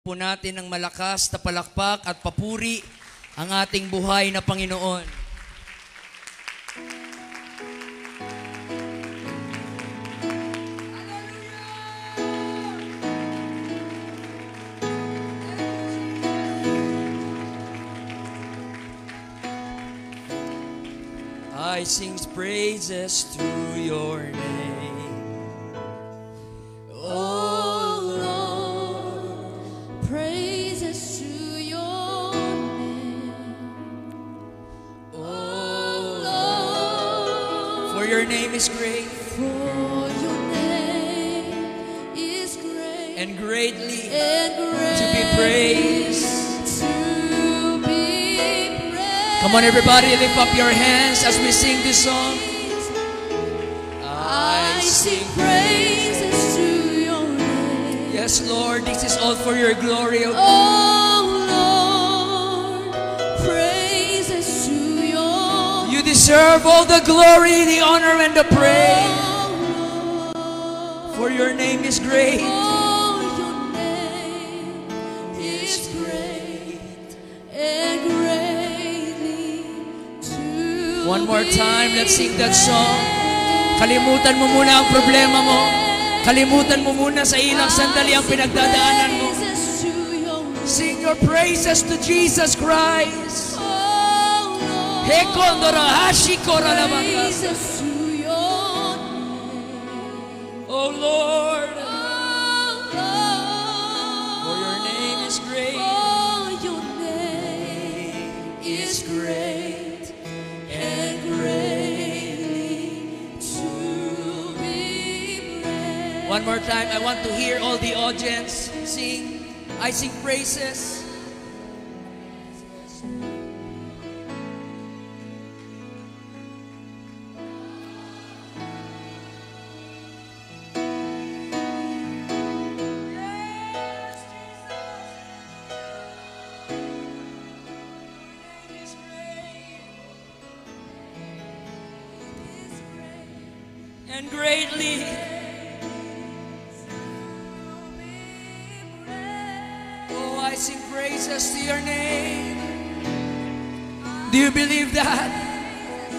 po natin ng malakas na palakpak at papuri ang ating buhay na Panginoon. I sing praises to your name. Oh Lord, praises to your name. Oh Lord, for your name is great. For your name is great And greatly to be praised. To be praised. Come on, everybody, lift up your hands as we sing this song. I sing praises to your name. Yes, Lord, this is all for your glory. Oh Lord, praises to your name. You deserve all the glory, the honor, and the praise. Oh Lord, For your name is great. oh, your name is great and greatly to One more be time, let's sing that song. Kalimutan mo muna ang problema mo. Kalimutan mo muna sa ilang sandali ang pinagdadaanan mo. Praises to your name. Sing your praises to Jesus Christ. Oh Lord, He kondora hashi kora labakas. praises to your name. Oh Lord, Oh for your Lord, name is great. oh, your name is great and greatly to be praised. One more time, I want to hear all the audience sing. I sing praises. And greatly. Oh, I sing praises to your name. Do you believe that?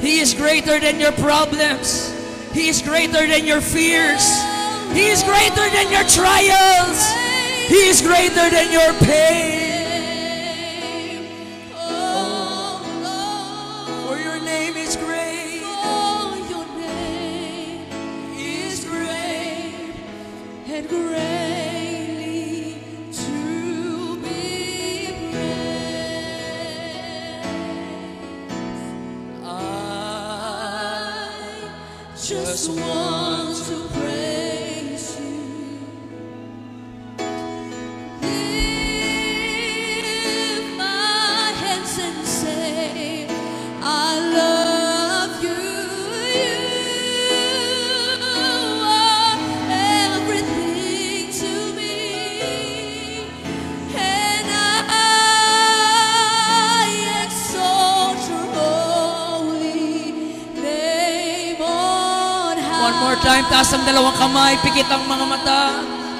He is greater than your problems. He is greater than your fears. He is greater than your trials. He is greater than your pain. Oh Lord, For your name is great. oh, your name is great and greatly to be praised. I Just want to praise you. Lift my hands and say, I love you. You are everything to me, and I exalt your holy name on high. One more time, taas ang dalawang kamay, pikit ang mga mata.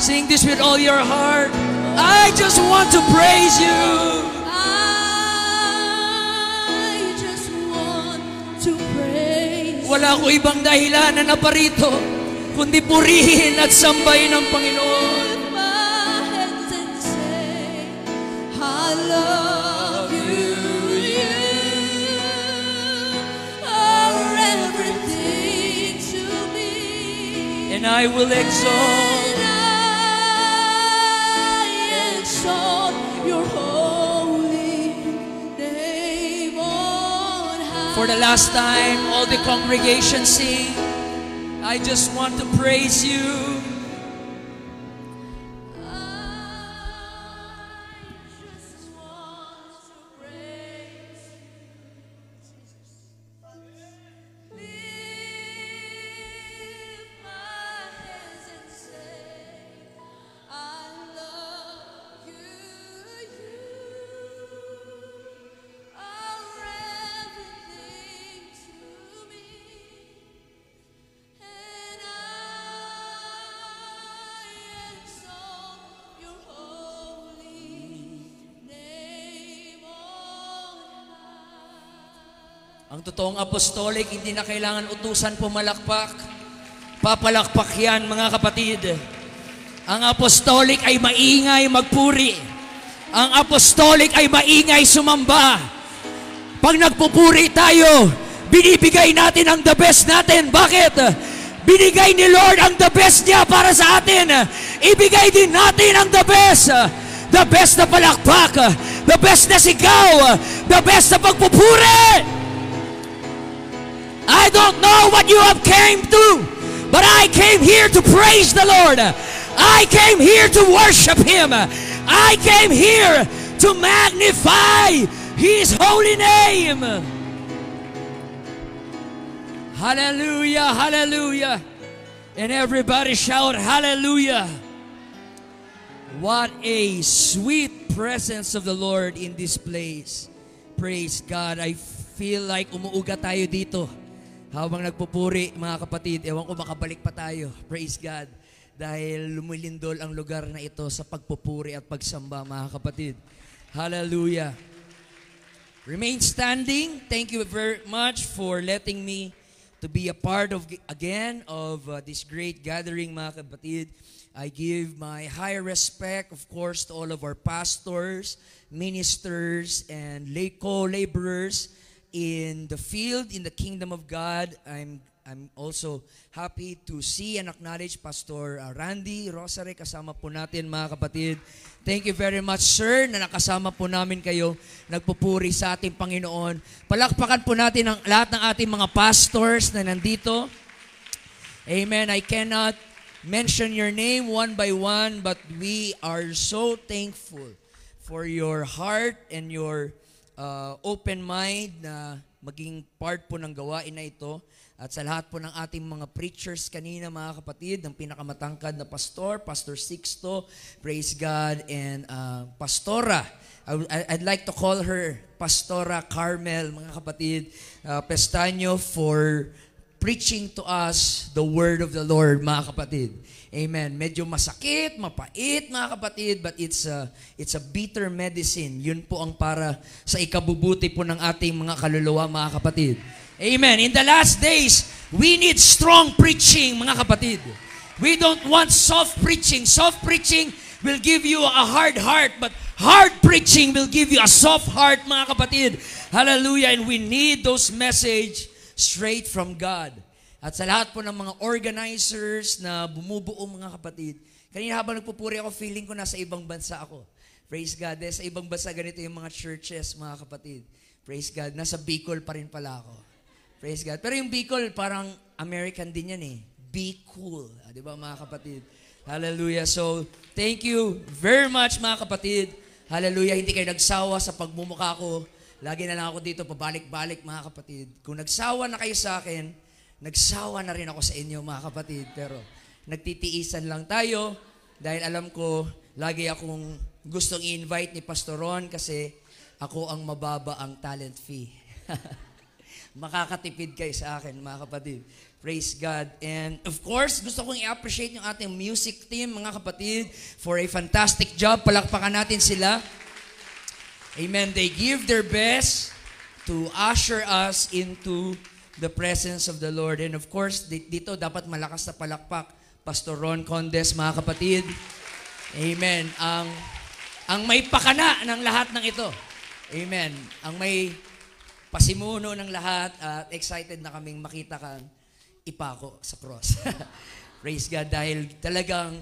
Sing this with all your heart. I just want to praise you. I just want to praise Wala ko ibang dahilan na naparito, kundi purihin at sambahin ang Panginoon. with my hands and say, I love you. You are everything to me, And I will exalt. and I exalt your holy name on high. For the last time, all the congregation sing. I just want to praise you. Ang totoong apostolic, hindi na kailangan utusan pumalakpak. Papalakpak yan, mga kapatid. Ang apostolic ay maingay magpuri. Ang apostolic ay maingay sumamba. Pag nagpupuri tayo, binibigay natin ang the best natin. Bakit? Binigay ni Lord ang the best niya para sa atin. Ibigay din natin ang the best. The best na palakpak. The best na sigaw. The best na pagpupuri. I don't know what you have came to, but I came here to praise the Lord. I came here to worship Him. I came here to magnify His holy name. Hallelujah, hallelujah. And everybody shout hallelujah. What a sweet presence of the Lord in this place. Praise God. I feel like umuuga tayo dito. Habang nagpupuri, mga kapatid, ewan ko makabalik pa tayo. Praise God. Dahil lumilindol ang lugar na ito sa pagpupuri at pagsamba, mga kapatid. Hallelujah. Remain standing. Thank you very much for letting me to be a part of, again, of this great gathering, mga kapatid. I give my high respect, of course, to all of our pastors, ministers, and co-laborers in the field, in the kingdom of God. I'm also happy to see and acknowledge Pastor Randy Rosare, kasama po natin, mga kapatid. Thank you very much, sir, na nakasama po namin kayo, nagpupuri sa ating Panginoon. Palakpakan po natin ang lahat ng ating mga pastors na nandito. Amen. I cannot mention your name one by one, but we are so thankful for your heart and your open mind na maging part po ng gawain na ito. At sa lahat po ng ating mga preachers kanina, mga kapatid, ng pinakamatangkad na pastor, Pastor Sixto, praise God, and Pastora. I'd like to call her Pastora Carmel, mga kapatid, Pestaño, for preaching to us the word of the Lord, mga kapatid. Amen. Medyo masakit, mapait, mga kapatid, but it's a bitter medicine. Yun po ang para sa ikabubuti po ng ating mga kaluluwa, mga kapatid. Amen. In the last days, we need strong preaching, mga kapatid. We don't want soft preaching. Soft preaching will give you a hard heart, but hard preaching will give you a soft heart, mga kapatid. Hallelujah. And we need those message straight from God. At sa lahat po ng mga organizers na bumubuo, mga kapatid, kanina habang nagpupuri ako, feeling ko nasa ibang bansa ako. Praise God. Dahil sa ibang bansa, ganito yung mga churches, mga kapatid. Praise God. Nasa Bicol pa rin pala ako. Praise God. Pero yung Bicol, parang American din yan eh. Be cool. Di ba, mga kapatid? Hallelujah. So, thank you very much, mga kapatid. Hallelujah. Hindi kayo nagsawa sa pagmumukha ko. Lagi na lang ako dito, pabalik-balik, mga kapatid. Kung nagsawa na kayo sa akin, nagsawa na rin ako sa inyo, mga kapatid. Pero nagtitiisan lang tayo dahil alam ko, lagi akong gustong i-invite ni Pastor Ron kasi ako ang mababa ang talent fee. Makakatipid kayo sa akin, mga kapatid. Praise God. And of course, gusto kong i-appreciate yung ating music team, mga kapatid, for a fantastic job. Palakpakan natin sila. Amen. They give their best to usher us into the presence of the Lord. And of course, dito dapat malakas na palakpak. Pastor Ron Condes, mga kapatid. Amen. Ang may pakana ng lahat ng ito. Amen. Ang may pasimuno ng lahat at excited na kaming makita kang ipako sa cross. Praise God. Dahil talagang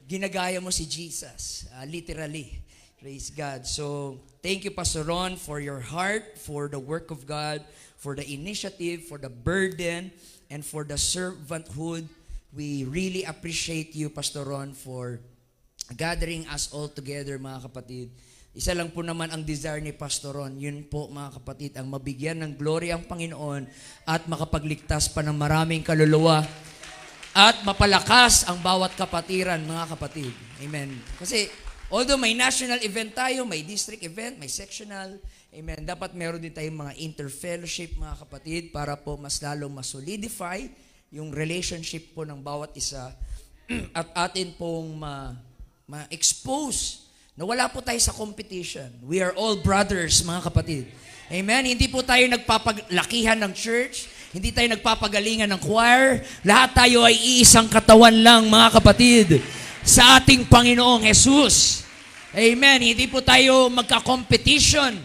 ginagaya mo si Jesus. Literally. Praise God. So, thank you, Pastor Ron, for your heart, for the work of God, for the initiative, for the burden, and for the servanthood. We really appreciate you, Pastor Ron, for gathering us all together, mga kapatid. Isa lang po naman ang desire ni Pastor Ron. Yun po, mga kapatid, ang mabigyan ng glory ang Panginoon at makapagligtas pa ng maraming kaluluwa at mapalakas ang bawat kapatiran, mga kapatid. Amen. Kasi although may national event tayo, may district event, may sectional, amen, dapat meron din tayong mga interfellowship, mga kapatid, para po mas lalong masolidify yung relationship po ng bawat isa at atin pong ma-expose na wala po tayo sa competition. We are all brothers, mga kapatid. Amen? Hindi po tayo nagpapalakihan ng church. Hindi tayo nagpapagalingan ng choir. Lahat tayo ay iisang katawan lang, mga kapatid, sa ating Panginoong Jesus. Amen? Hindi po tayo magka-competition.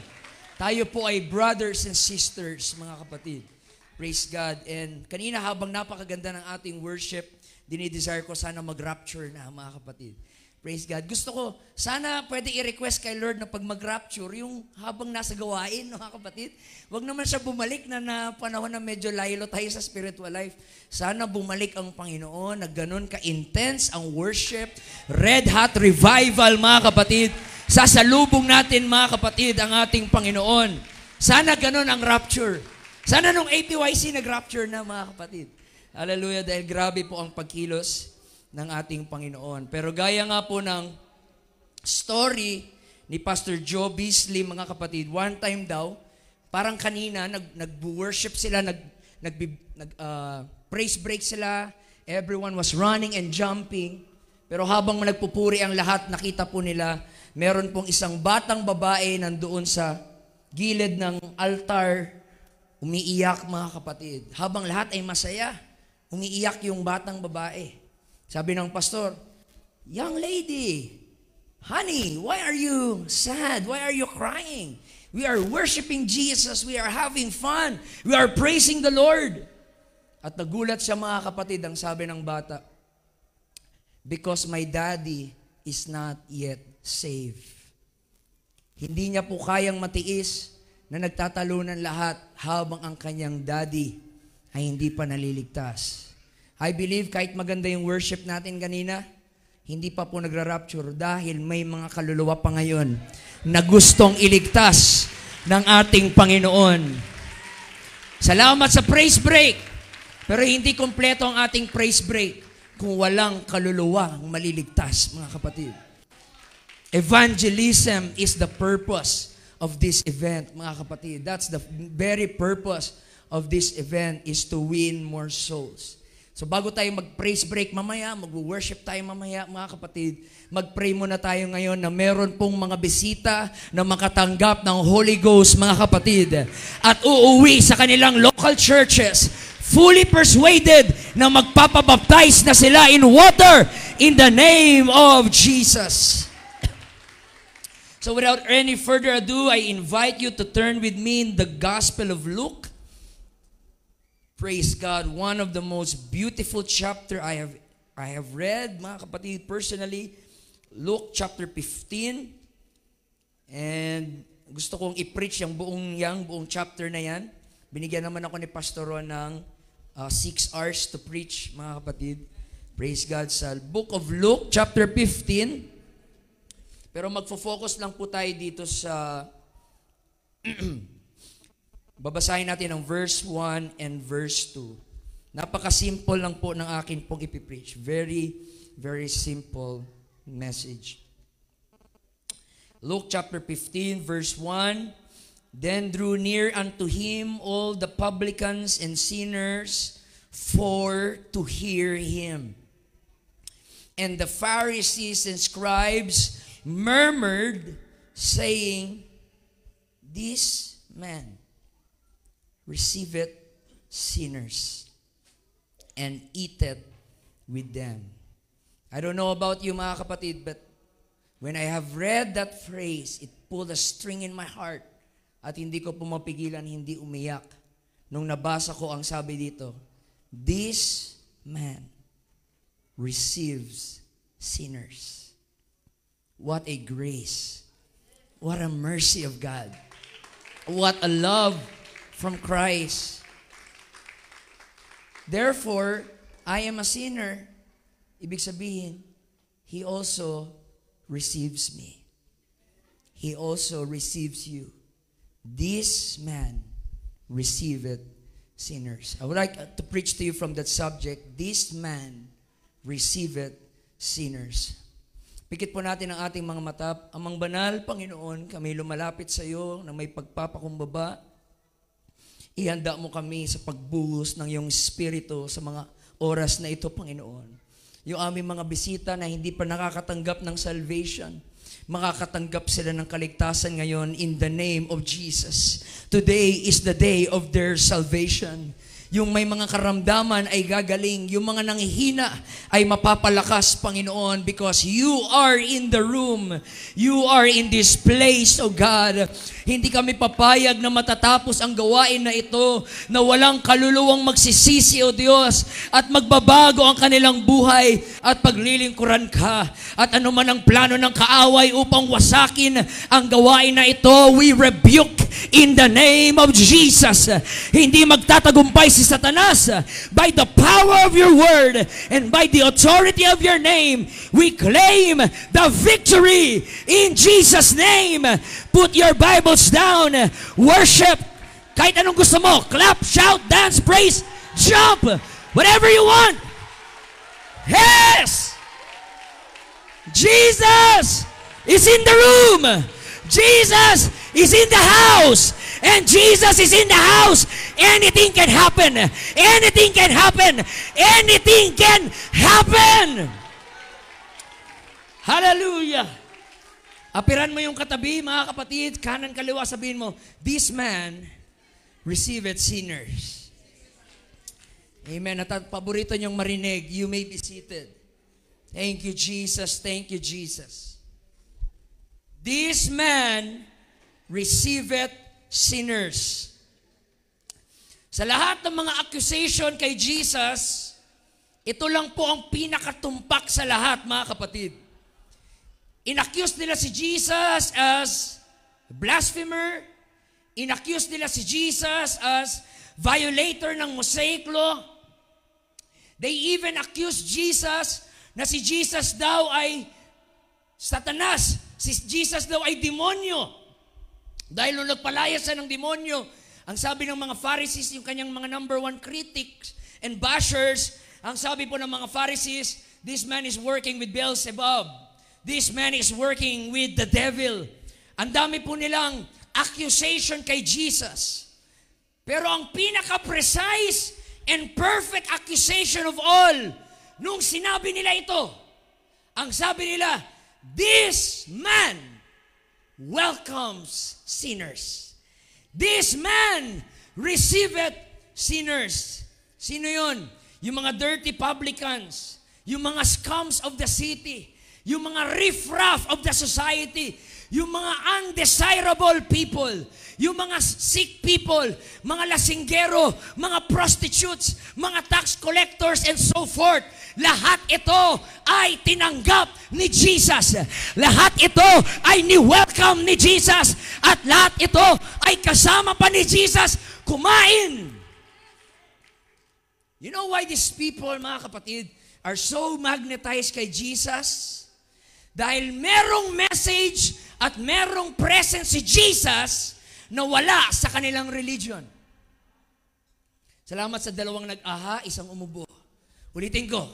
Tayo po ay brothers and sisters, mga kapatid. Praise God. And kanina habang napakaganda ng ating worship, dinidesire ko sana mag-rapture na, mga kapatid. Praise God. Gusto ko, sana pwede i-request kay Lord na pag mag-rapture, yung habang nasa gawain, mga kapatid, wag naman siya bumalik na panahon na medyo laylo tayo sa spiritual life. Sana bumalik ang Panginoon na ganun ka-intense ang worship, red hot revival, mga kapatid. Sasalubong natin, mga kapatid, ang ating Panginoon. Sana ganun ang rapture. Sana nung APYC nag-rapture na, mga kapatid. Hallelujah, dahil grabe po ang pagkilos ng ating Panginoon. Pero gaya nga po ng story ni Pastor Joe Beasley, mga kapatid, one time daw, parang kanina, nag-worship sila, praise break sila, everyone was running and jumping, pero habang nagpupuri ang lahat, nakita po nila, meron pong isang batang babae nandoon sa gilid ng altar, umiiyak, mga kapatid. Habang lahat ay masaya, umiiyak yung batang babae. Sabi ng pastor, "Young lady, honey, why are you sad? Why are you crying? We are worshiping Jesus. We are having fun. We are praising the Lord." At nagulat siya, mga kapatid, ang sabi ng bata, "Because my daddy is not yet saved." Hindi niya po kayang matiis na nagtatalunan lahat habang ang kanyang daddy ay hindi pa naliligtas. I believe kahit maganda yung worship natin kanina, hindi pa po nagra-rapture dahil may mga kaluluwa pa ngayon na gustong iligtas ng ating Panginoon. Salamat sa praise break, pero hindi kompleto ang ating praise break kung walang kaluluwa ang maliligtas, mga kapatid. Evangelism is the purpose of this event, mga kapatid. That's the very purpose of this event, is to win more souls. So bago tayo mag-praise break mamaya, mag-worship tayo mamaya, mga kapatid, mag-pray muna tayo ngayon na meron pong mga bisita na makatanggap ng Holy Ghost, mga kapatid, at uuwi sa kanilang local churches, fully persuaded na magpapabaptize na sila in water in the name of Jesus. So without any further ado, I invite you to turn with me in the Gospel of Luke. Praise God, one of the most beautiful chapter I have read, mga kapatid, personally, Luke chapter 15. And gusto kong i-preach yung buong chapter na yan. Binigyan naman ako ni Pastor Ron ng 6 hours to preach, mga kapatid. Praise God, sa book of Luke chapter 15. Pero magfo-focus lang po tayo dito sa babasahin natin ang verse 1 and verse 2. Napaka-simple lang po ng akin pong ipipreach. Very, very simple message. Luke chapter 15, verse 1. Then drew near unto him all the publicans and sinners for to hear him. And the Pharisees and scribes murmured, saying, "This man receiveth sinners and eateth with them." I don't know about you, mga kapatid, but when I have read that phrase, it pulled a string in my heart at hindi ko po mapigilan hindi umiyak nung nabasa ko ang sabi dito, "This man receives sinners." What a grace. What a mercy of God. What a love from Christ. Therefore, I am a sinner. Ibig sabihin, He also receives me. He also receives you. This man receiveth sinners. I would like to preach to you from that subject. This man receiveth sinners. Pikit po natin ang ating mga mata. Amang banal, Panginoon, kami lumalapit sa iyo na may pagpapakumbaba. Ihanda mo kami sa pagbuhos ng iyong Espiritu sa mga oras na ito, Panginoon. Yung aming mga bisita na hindi pa nakakatanggap ng salvation, makakatanggap sila ng kaligtasan ngayon in the name of Jesus. Today is the day of their salvation. Yung may mga karamdaman ay gagaling. Yung mga nanghihina ay mapapalakas, Panginoon, because you are in the room. You are in this place, O God. Hindi kami papayag na matatapos ang gawain na ito na walang kaluluwang magsisisi, O Diyos, at magbabago ang kanilang buhay at paglilingkuran ka. At anuman ang plano ng kaaway upang wasakin ang gawain na ito, we rebuke in the name of Jesus. Hindi magtatagumpay si Satanas. By the power of your word and by the authority of your name, we claim the victory in Jesus' name. Put your Bibles down. Worship. Kahit anong gusto mo. Clap, shout, dance, praise, jump. Whatever you want. Yes! Jesus is in the room. Jesus is in the house. And Jesus is in the house. Anything can happen. Anything can happen. Anything can happen. Hallelujah. Apiran mo yung katabi, mga kapatid, kanan kaliwa, sabihin mo, this man received sinners. Amen. At paborito niyong marinig, you may be seated. Thank you, Jesus. Thank you, Jesus. This man received sinners. Sa lahat ng mga accusation kay Jesus, ito lang po ang pinakatumpak sa lahat, mga kapatid. Inaccuse nila si Jesus as blasphemer. Inaccuse nila si Jesus as violator ng Mosaic law. They even accused Jesus na si Jesus daw ay Satanas. Si Jesus daw ay demonyo. Dahil nung nagpalaya siya ng demonyo, ang sabi ng mga Pharisees, yung kanyang mga number one critics and bashers, ang sabi po ng mga Pharisees, this man is working with Beelzebub. This man is working with the devil. Ang dami po nilang accusation kay Jesus. Pero ang pinaka-precise and perfect accusation of all, nung sinabi nila ito, ang sabi nila, this man welcomes sinners. This man receiveth sinners. Sino yun? Yung mga dirty publicans, yung mga scums of the city, yung mga riffraff of the society, yung mga undesirable people, yung mga sick people, mga lasinggero, mga prostitutes, mga tax collectors, and so forth. Lahat ito ay tinanggap ni Jesus. Lahat ito ay ni-welcome ni Jesus. At lahat ito ay kasama pa ni Jesus kumain. You know why these people, mga kapatid, are so magnetized kay Jesus? Dahil merong message at merong presence si Jesus na wala sa kanilang religion. Salamat sa dalawang nag-aha, isang umubo. Ulitin ko.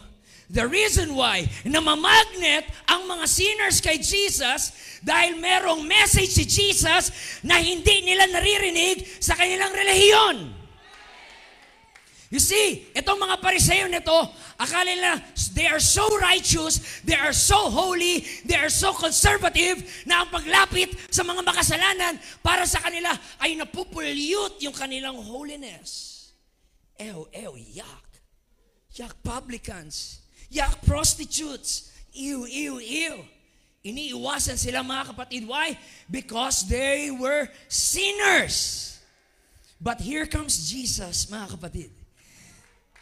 The reason why namamagnet ang mga sinners kay Jesus dahil merong message si Jesus na hindi nila naririnig sa kanilang relihiyon. You see, itong mga Pariseo nito, akala nila, they are so righteous, they are so holy, they are so conservative, na ang paglapit sa mga makasalanan para sa kanila ay napupulyut yung kanilang holiness. Yuck. Yuck publicans. Yuck prostitutes. Ew. Iniiwasan sila, mga kapatid. Why? Because they were sinners. But here comes Jesus, mga kapatid.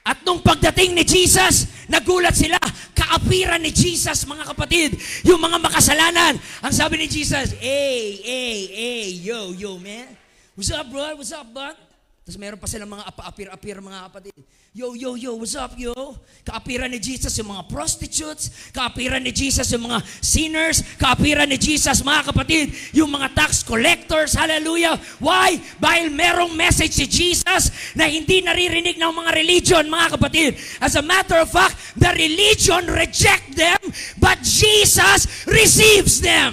At nung pagdating ni Jesus, nagulat sila. Kaapiran ni Jesus, mga kapatid. Yung mga makasalanan. Ang sabi ni Jesus, hey, yo, man. What's up, bro? What's up, bud? Tapos meron pa silang mga apir-apir, mga kapatid. Yo, what's up, yo? Kaapiran ni Jesus yung mga prostitutes. Kaapiran ni Jesus yung mga sinners. Kaapiran ni Jesus, mga kapatid, yung mga tax collectors. Hallelujah. Why? Dahil merong message si Jesus na hindi naririnig ng mga religion, mga kapatid. As a matter of fact, the religion reject them, but Jesus receives them.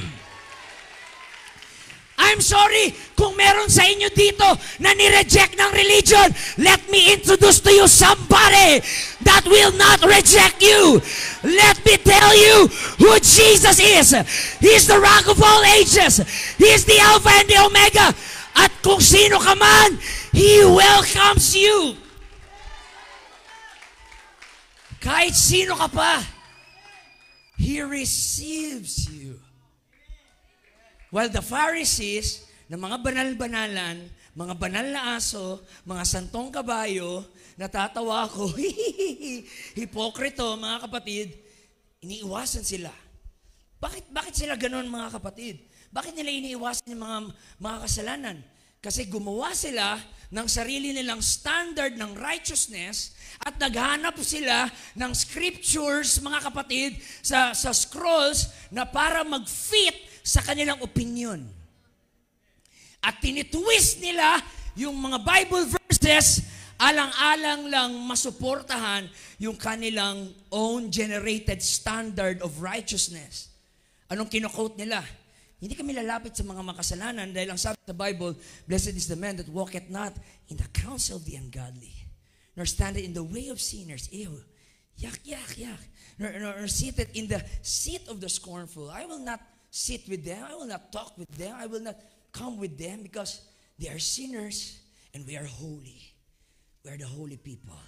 I'm sorry kung meron sa inyo dito na nireject ng religion. Let me introduce to you somebody that will not reject you. Let me tell you who Jesus is. He's the Rock of all ages. He's the Alpha and the Omega. At kung sino ka man, He welcomes you. Kahit sino ka pa, He receives you. While the Pharisees, na mga banal-banalan, mga banal na aso, mga santong kabayo, natatawa ako, hipokrito, mga kapatid, iniiwasan sila. Bakit sila ganon, mga kapatid? Bakit nila iniiwasan yung mga kasalanan? Kasi gumawa sila ng sarili nilang standard ng righteousness at naghanap sila ng scriptures, mga kapatid, sa scrolls na para mag-fit sa kanilang opinion. At tinitwist nila yung mga Bible verses alang-alang lang masuportahan yung kanilang own generated standard of righteousness. Anong kino-quote nila? Hindi kami lalapit sa mga makasalanan dahil ang sabi sa Bible, blessed is the man that walketh not in the counsel of the ungodly, nor standeth in the way of sinners. Ew, yak, nor seated in the seat of the scornful. I will not sit with them. I will not talk with them. I will not come with them because they are sinners and we are holy. We are the holy people.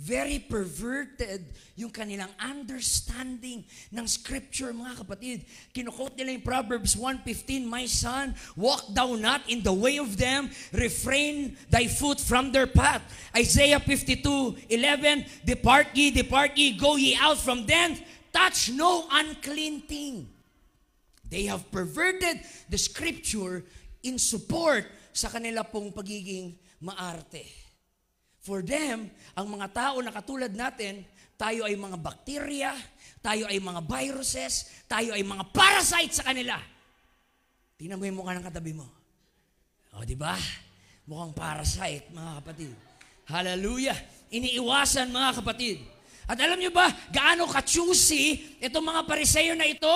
Very perverted yung kanilang understanding ng scripture, mga kapatid. Kinukot nila yung Proverbs 1:15, my son, walk thou not in the way of them, refrain thy foot from their path. Isaiah 52:11, depart ye, go ye out from them, touch no unclean thing. They have perverted the scripture in support sa kanila pong pagiging maarte. For them, ang mga tao na katulad natin, tayo ay mga bakterya, tayo ay mga viruses, tayo ay mga parasite sa kanila. Tingnan mo yung mukha ng katabi mo. O, di ba? Mukhang parasite, mga kapatid. Hallelujah! Iniiwasan, mga kapatid. At alam nyo ba, gaano ka-choosy itong mga Pariseo na ito?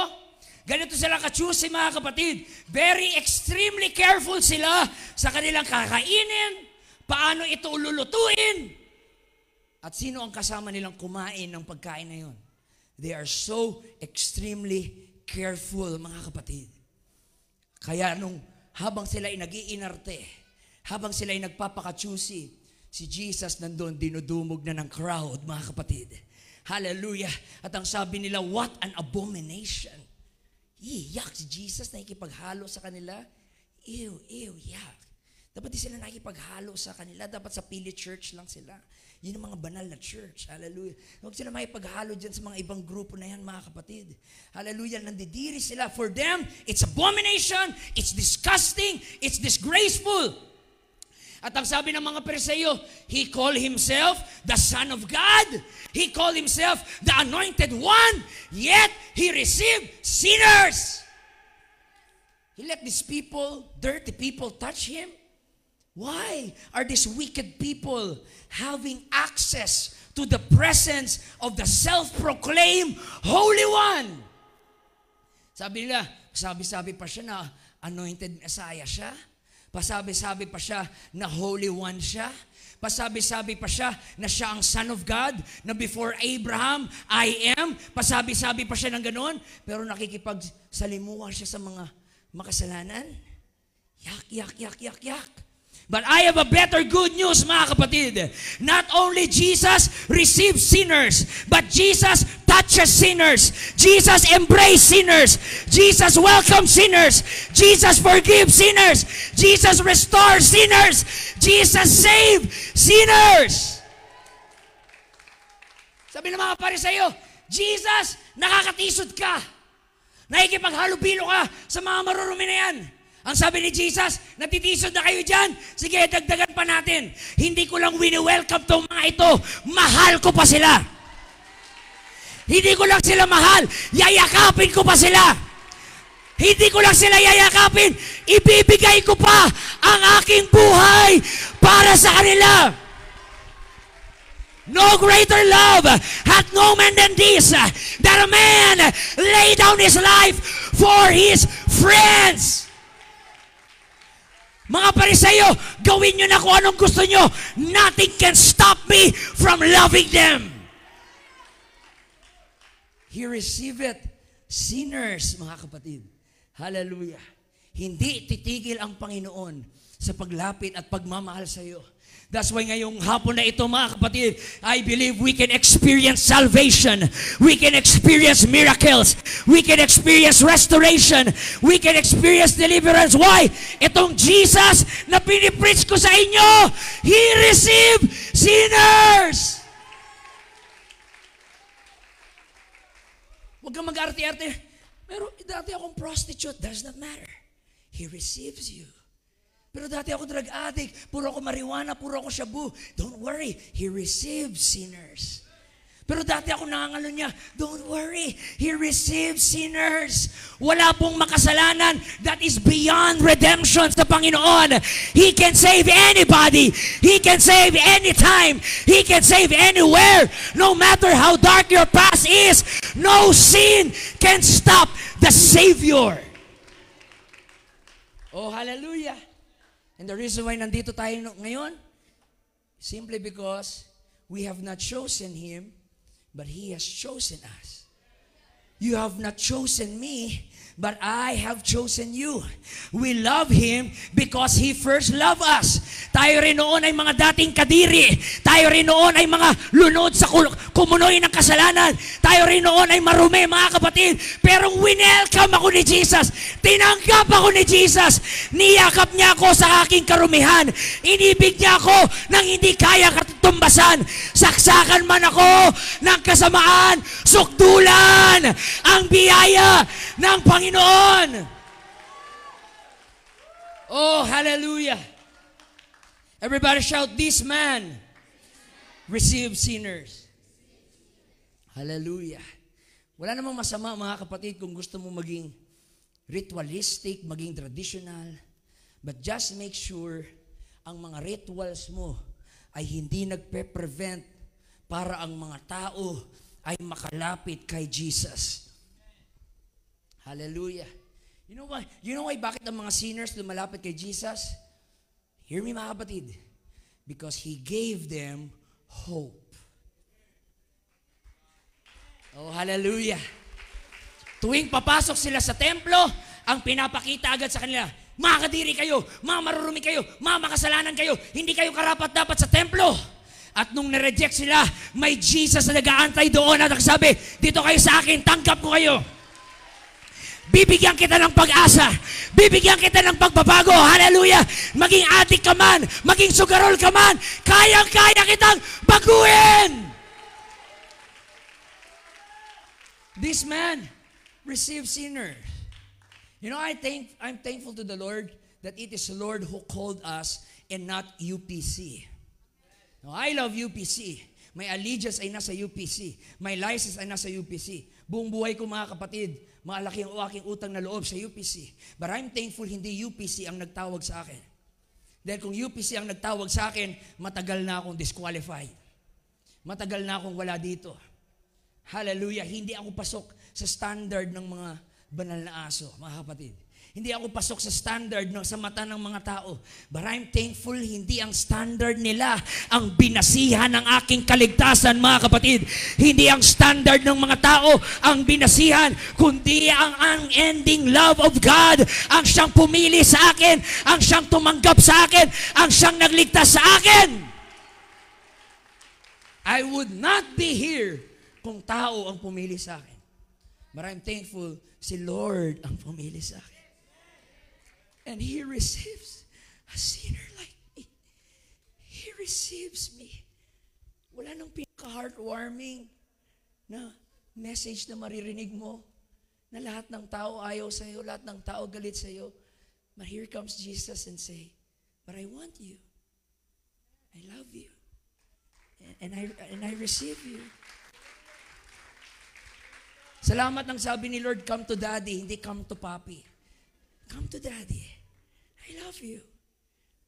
Ganito sila ka-choosy, mga kapatid. Very extremely careful sila sa kanilang kakainin, paano ito ululutuin, at sino ang kasama nilang kumain ng pagkain na yun. They are so extremely careful, mga kapatid. Kaya habang sila ay nag-iinarte, habang sila ay nagpapaka-choosy, si Jesus nandun, dinudumog na ng crowd, mga kapatid. Hallelujah! At ang sabi nila, what an abomination. Yak, si Jesus na ikipaghalo sa kanila. Ew, yak. Dapat di sila nakikipaghalo sa kanila. Dapat sa Pili Church lang sila. Yun ang mga banal na church. Hallelujah. Huwag sila makipaghalo dyan sa mga ibang grupo na yan, mga kapatid. Hallelujah. Nandidiri sila. For them, it's abomination, it's disgusting, it's disgraceful. At ang sabi ng mga Pariseo, he called himself the Son of God. He called himself the Anointed One. Yet, he received sinners. He let these people, dirty people, touch him. Why are these wicked people having access to the presence of the self-proclaimed Holy One? Sabi nila, sabi pa siya na anointed Messiah siya. Pasabi-sabi pa siya na Holy One siya. Pasabi-sabi pa siya na siya ang Son of God, na before Abraham, I am. Pasabi-sabi pa siya ng ganon, pero nakikipagsalimuha siya sa mga makasalanan. Yak. But I have a better good news, mga kapatid. Not only Jesus receives sinners, but Jesus touches sinners. Jesus embraces sinners. Jesus welcomes sinners. Jesus forgives sinners. Jesus restores sinners. Jesus saves sinners. Sabi ng mga Pariseo, Jesus, nakakatisod ka. Nakikipaghalubilo ka sa mga marurumi na yan. Ang sabi ni Jesus, natitisod na kayo dyan. Sige, dagdagan pa natin. Hindi ko lang wini-welcome tong mga ito. Mahal ko pa sila. Hindi ko lang sila mahal. Yayakapin ko pa sila. Hindi ko lang sila yayakapin. Ibibigay ko pa ang aking buhay para sa kanila. No greater love hath no man than this, that a man lay down his life for his friends. Mga Pariseo, gawin nyo na kung anong gusto nyo. Nothing can stop me from loving them. He receiveth sinners, mga kapatid. Hallelujah. Hindi titigil ang Panginoon sa paglapit at pagmamahal sa iyo. That's why ngayong hapon na ito, mga kapatid, I believe we can experience salvation. We can experience miracles. We can experience restoration. We can experience deliverance. Why? Itong Jesus na pinipreach ko sa inyo, He received sinners. Huwag kang mag-arte-arte. Pero dati akong prostitute. Does not matter. He receives you. Pero dati ako drug addict. Puro ako marijuana, puro ako shabu. Don't worry. He receives sinners. Pero dati ako nangangalo niya. Don't worry. He receives sinners. Wala pong makasalanan that is beyond redemption sa Panginoon. He can save anybody. He can save anytime. He can save anywhere. No matter how dark your past is, no sin can stop the Savior. Oh, hallelujah. And the reason why nandito tayo ngayon, simply because we have not chosen Him, but He has chosen us. You have not chosen me, but I have chosen you. We love Him because He first loved us. Tayo rin noon ay mga dating kadiri. Tayo rin noon ay mga lunod sa kumunoy ng kasalanan. Tayo rin noon ay marumi, mga kapatid. Pero winelcome ako ni Jesus. Tinanggap ako ni Jesus. Niyakap niya ako sa aking karumihan. Inibig niya ako nang hindi kaya katumbasan. Saksakan man ako ng kasamaan. Sukdulan ang biyaya ng Panginoon. Oh, hallelujah. Everybody shout, this man receives sinners. Hallelujah. Wala namang masama, mga kapatid, kung gusto mo maging ritualistic, maging traditional. But just make sure ang mga rituals mo ay hindi nagpe-prevent para ang mga tao ay makalapit kay Jesus. Hallelujah. You know why bakit ang mga sinners lumalapit kay Jesus? Hear me, mga kapatid. Because He gave them hope. Oh, hallelujah. Tuwing papasok sila sa templo, ang pinapakita agad sa kanila, mga kadiri kayo, mga marurumi kayo, mga makasalanan kayo, hindi kayo karapat-dapat sa templo. At nung nireject sila, may Jesus na nag-aantay doon at nagsabi, dito kayo sa akin, tanggap ko kayo. Bibigyan kita ng pag-asa. Bibigyan kita ng pagbabago. Hallelujah. Maging adik ka man, maging sugarol ka man, kayang-kaya kitang baguhin. This man received sinners. You know, I'm thankful to the Lord that it is the Lord who called us and not UPC. Now, I love UPC. My allegiance ay nasa UPC. My license ay nasa UPC. Buong buhay ko, mga kapatid, malaki ang aking utang na loob sa UPC. But I'm thankful hindi UPC ang nagtawag sa akin. Dahil kung UPC ang nagtawag sa akin, matagal na akong disqualified. Matagal na akong wala dito. Hallelujah. Hindi ako pasok sa standard ng mga banal na aso, mga kapatid. Hindi ako pasok sa standard sa mata ng mga tao. But I'm thankful, hindi ang standard nila ang binasihan ng aking kaligtasan, mga kapatid. Hindi ang standard ng mga tao ang binasihan, kundi ang unending love of God ang siyang pumili sa akin, ang siyang tumanggap sa akin, ang siyang nagligtas sa akin. I would not be here kung tao ang pumili sa akin. But I'm thankful, si Lord ang pumili sa akin. And He receives a sinner like me. He receives me. Wala nang pinaka-heartwarming na message na maririnig mo na lahat ng tao ayaw sa iyo, lahat ng tao galit sa iyo. But here comes Jesus and say, but I want you. I love you. And I receive you. Salamat ng sabi ni Lord, come to Daddy, hindi come to Papi. Come to Daddy. I love you.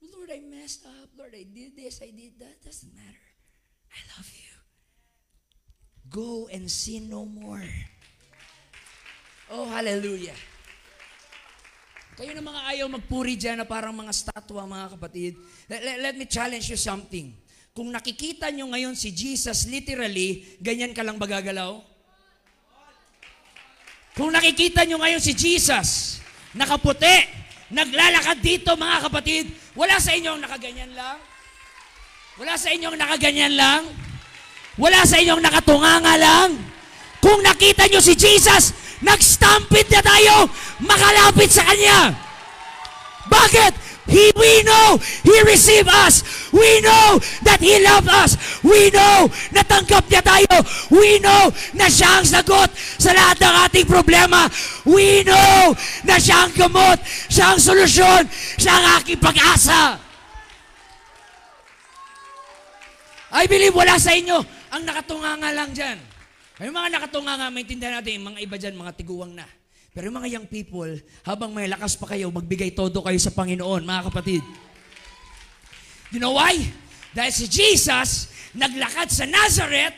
Lord, I messed up. Lord, I did this, I did that. Doesn't matter. I love you. Go and sin no more. Oh, hallelujah. Kayo na mga ayaw magpuri dyan na parang mga statwa, mga kapatid. Let me challenge you something. Kung nakikita nyo ngayon si Jesus literally, ganyan ka lang ba gagalaw? Kung nakikita nyo ngayon si Jesus, nakaputi, naglalakad dito mga kapatid, wala sa inyong nakaganyan lang? Wala sa inyong nakaganyan lang? Wala sa inyong nakatunganga lang? Kung nakita nyo si Jesus, nag-stampede na tayo, makalapit sa Kanya. Bakit? We know He received us. We know that He loved us. We know na tanggap niya tayo. We know na siya ang sagot sa lahat ng ating problema. We know na siya ang gamot, siya ang solusyon, siya ang aking pag-asa. I believe wala sa inyo ang nakatunganga lang dyan. May mga nakatunganga, maintindihan natin, mga iba dyan, mga tiguang na. Pero yung mga young people, habang may lakas pa kayo, magbigay todo kayo sa Panginoon, mga kapatid. You know why? Dahil si Jesus, naglakad sa Nazareth,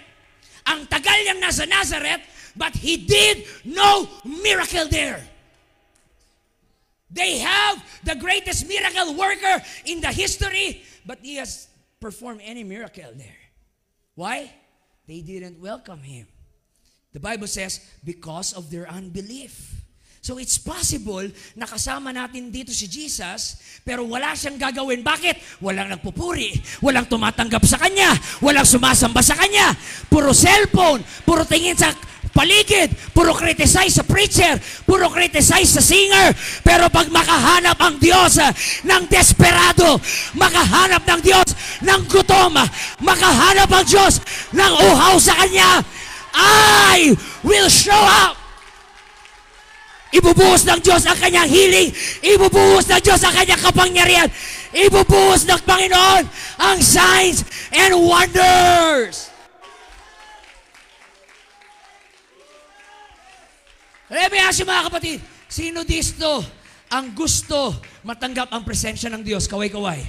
ang tagal niyang nasa Nazareth, but He did no miracle there. They have the greatest miracle worker in the history, but He has performed any miracle there. Why? They didn't welcome Him. The Bible says, because of their unbelief. So it's possible na kasama natin dito si Jesus, pero wala siyang gagawin. Bakit? Walang nagpupuri, walang tumatanggap sa Kanya, walang sumasamba sa Kanya. Puro cellphone, puro tingin sa paligid, puro criticize sa preacher, puro criticize sa singer. Pero pag makahanap ang Diyos ng desperado, makahanap ng Diyos ng gutom, makahanap ang Diyos ng uhaw sa Kanya, I will show up. Ibubuhos ng Diyos ang Kanyang healing. Ibubuhos ng Diyos ang Kanyang kapangyarihan. Ibubuhos ng Panginoon ang signs and wonders. Let me ask you mga kapatid, sino dito ang gusto matanggap ang presensya ng Diyos? Kaway-kaway.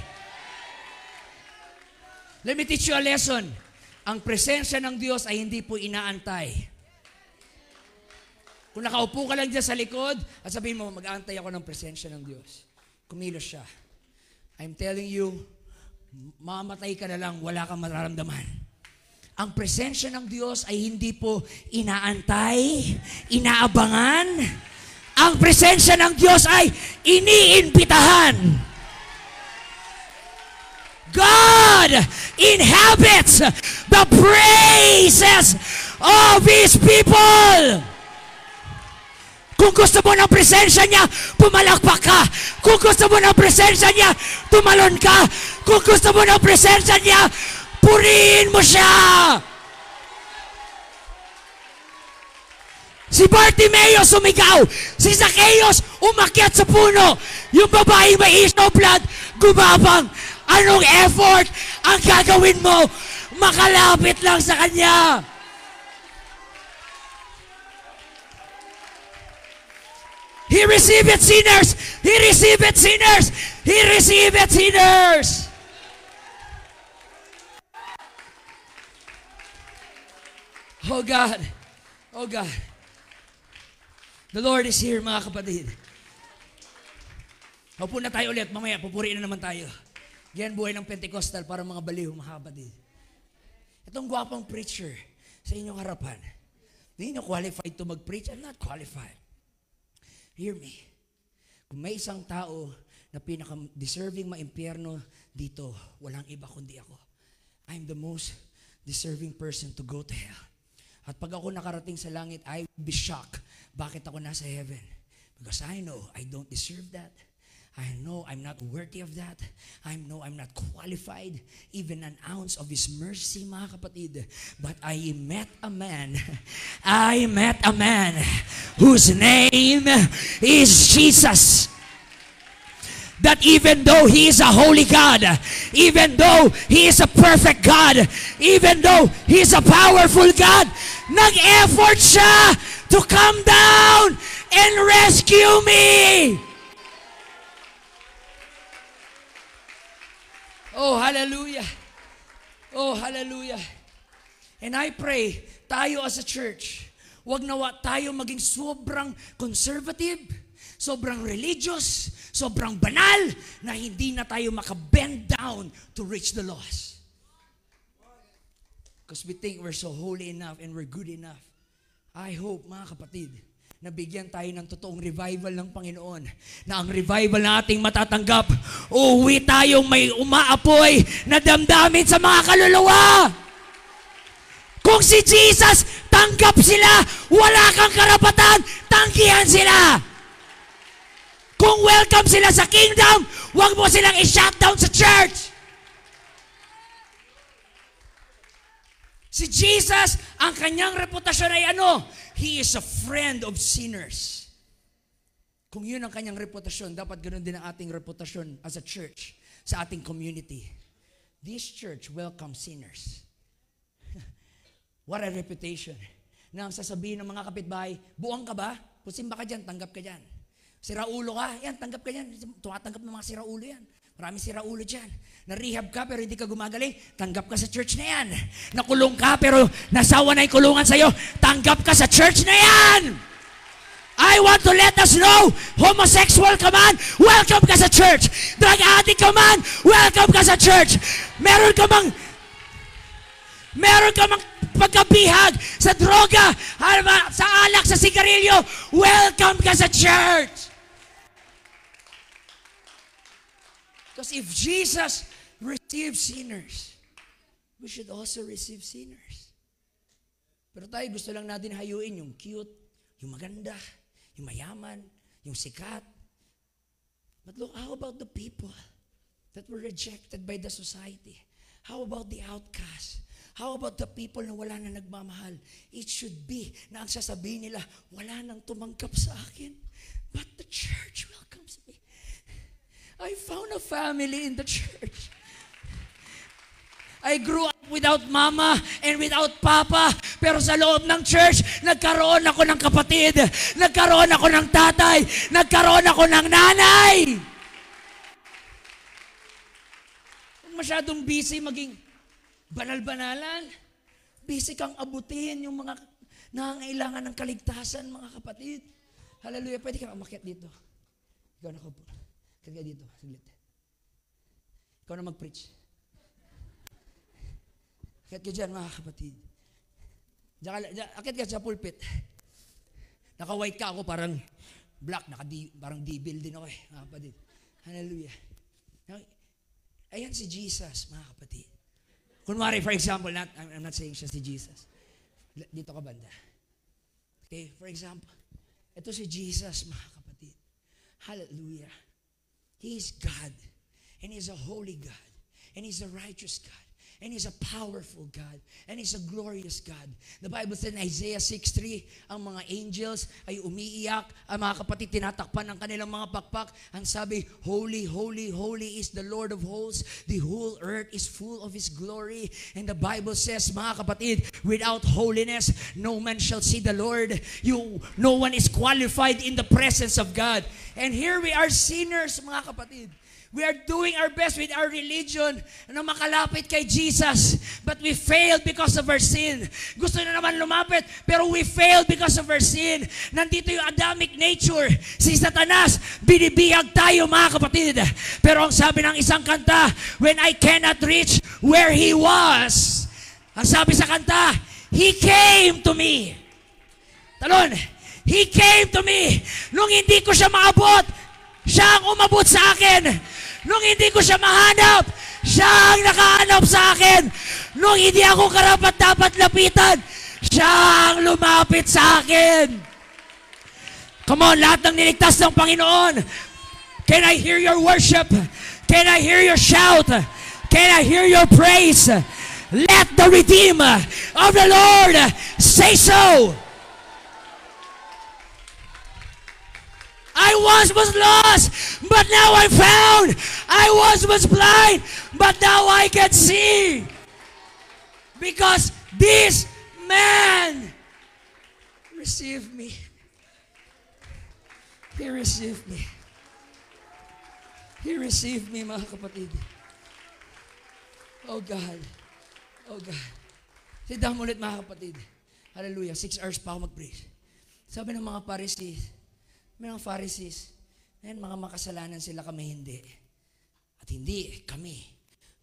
Let me teach you a lesson. Ang presensya ng Diyos ay hindi po inaantay. Kung nakaupo ka lang dyan sa likod at sabihin mo, mag-aantay ako ng presensya ng Diyos. Kumilos siya. I'm telling you, mamatay ka na lang, wala kang mararamdaman. Ang presensya ng Diyos ay hindi po inaantay, inaabangan. Ang presensya ng Diyos ay iniimbitahan. God inhabits the praises of His people. Kung gusto mo ng presensya niya, pumalakpak ka. Kung gusto mo ng presensya niya, tumalon ka. Kung gusto mo ng presensya niya, purihin mo siya. Si Bartimeo sumigaw. Si Zacchaeus umakyat sa puno. Yung babae may issue of blood, gumabang. Anong effort ang gagawin mo? Makalapit lang sa Kanya. He received sinners. He received sinners. He received sinners. Oh God. Oh God. The Lord is here, mga kapatid. Upo na tayo ulit. Mamaya, pupuriin na naman tayo. Yan buhay ng Pentecostal para mga baliw, mga kapatid. Itong gwapang preacher sa inyong harapan. Hindi nyo qualified to mag-preach. I'm not qualified. Hear me. Kung may isang tao na pinaka-deserving maimpyerno dito, walang iba kundi ako. I'm the most deserving person to go to hell. At pag ako nakarating sa langit, I will be shocked. Bakit ako nasa heaven? Because I know I don't deserve that. I know I'm not worthy of that. I know I'm not qualified, even an ounce of His mercy, mga kapatid. But I met a man whose name is Jesus. That even though He is a holy God, even though He is a perfect God, even though He is a powerful God, nag-effort siya to come down and rescue me. Oh, hallelujah. Oh, hallelujah. And I pray, tayo as a church, wag nawa tayo maging sobrang conservative, sobrang religious, sobrang banal, na hindi na tayo makabend down to reach the lost. Because we think we're so holy enough and we're good enough. I hope, mga kapatid, nabigyan tayo ng totoong revival ng Panginoon, na ang revival na ating matatanggap, uuwi tayong may umaapoy na damdamin sa mga kaluluwa. Kung si Jesus, tanggap sila, wala kang karapatan, tanggihan sila. Kung welcome sila sa kingdom, huwag mo silang i-shutdown sa church. Si Jesus, ang kanyang reputasyon ay ano? He is a friend of sinners. Kung yun ang kanyang reputasyon, dapat ganoon din ang ating reputasyon as a church, sa ating community. This church welcomes sinners. What a reputation. Na ang sasabihin ng mga kapitbahay, buwang ka ba? Pusimba ka dyan, tanggap ka dyan. Siraulo ka, yan, tanggap ka dyan. Tumatanggap ng mga siraulo yan. Maraming siraulo dyan. Na-rehab ka pero hindi ka gumagaling, tanggap ka sa church na yan. Nakulong ka pero nasawa na yung kulungan sa'yo, tanggap ka sa church na yan. I want to let us know, homosexual ka man, welcome ka sa church. Drug addict ka man, welcome ka sa church. Meron ka mang pagkabihag sa droga, sa alak, sa sigarilyo, welcome ka sa church. Because if Jesus receives sinners, we should also receive sinners. Pero tayo gusto lang natin hayuin yung cute, yung maganda, yung mayaman, yung sikat. But look, how about the people that were rejected by the society? How about the outcasts? How about the people na wala na nagmamahal? It should be na ang sasabihin nila, wala nang tumanggap sa akin, but the church welcomes me. I found a family in the church. I grew up without mama and without papa, pero sa loob ng church, nagkaroon ako ng kapatid, nagkaroon ako ng tatay, nagkaroon ako ng nanay. Kung masyadong busy maging banal-banalan, busy kang abutin yung mga nangangailangan ng kaligtasan, mga kapatid. Hallelujah. Pwede kang umakyat dito. Ikaw na ko po. Kaya dito, saglit. Ikaw na mag-preach. Akit ka dyan, mga kapatid. Akit ka sa pulpit. Naka-white ka ako, parang black, parang devil din ako mga kapatid. Hallelujah. Ayan si Jesus, mga kapatid. Kunwari, for example, I'm not saying siya si Jesus. Dito ka banda. Okay, for example, ito si Jesus, mga kapatid. Hallelujah. He is God, and He's a holy God, and He's a righteous God, and He's a powerful God, and He's a glorious God. The Bible says in Isaiah 6:3, ang mga angels ay umiiyak, ang mga kapatid tinatakpan ng kanilang mga pakpak. Ang sabi, Holy, holy, holy is the Lord of hosts. The whole earth is full of His glory. And the Bible says, mga kapatid, without holiness, no man shall see the Lord. No one is qualified in the presence of God. And here we are sinners, mga kapatid. We are doing our best with our religion na makalapit kay Jesus. But we failed because of our sin. Gusto na naman lumapit, pero we failed because of our sin. Nandito yung Adamic nature. Si Satanas, binibihag tayo, mga kapatid. Pero ang sabi ng isang kanta, when I cannot reach where He was, ang sabi sa kanta, He came to me. Talon, He came to me. Nung hindi ko siya maabot, siya ang umabot sa akin. Nung hindi ko siya mahanap, siya ang nakahanap sa akin. Nung hindi ako karapat-dapat lapitan, siya ang lumapit sa akin. Come on, lahat ng niligtas ng Panginoon. Can I hear your worship? Can I hear your shout? Can I hear your praise? Let the Redeemer of the Lord say so. I once was lost, but now I'm found. I once was blind, but now I can see. Because this man received me. He received me. He received me, mga kapatid. Oh God. Oh God. Sit down ulit, mga kapatid. Hallelujah. 6 hours pa ako mag-preach. Sabi ng mga Pharisees, May mga Pharisees, mga makasalanan sila, kami hindi. At hindi kami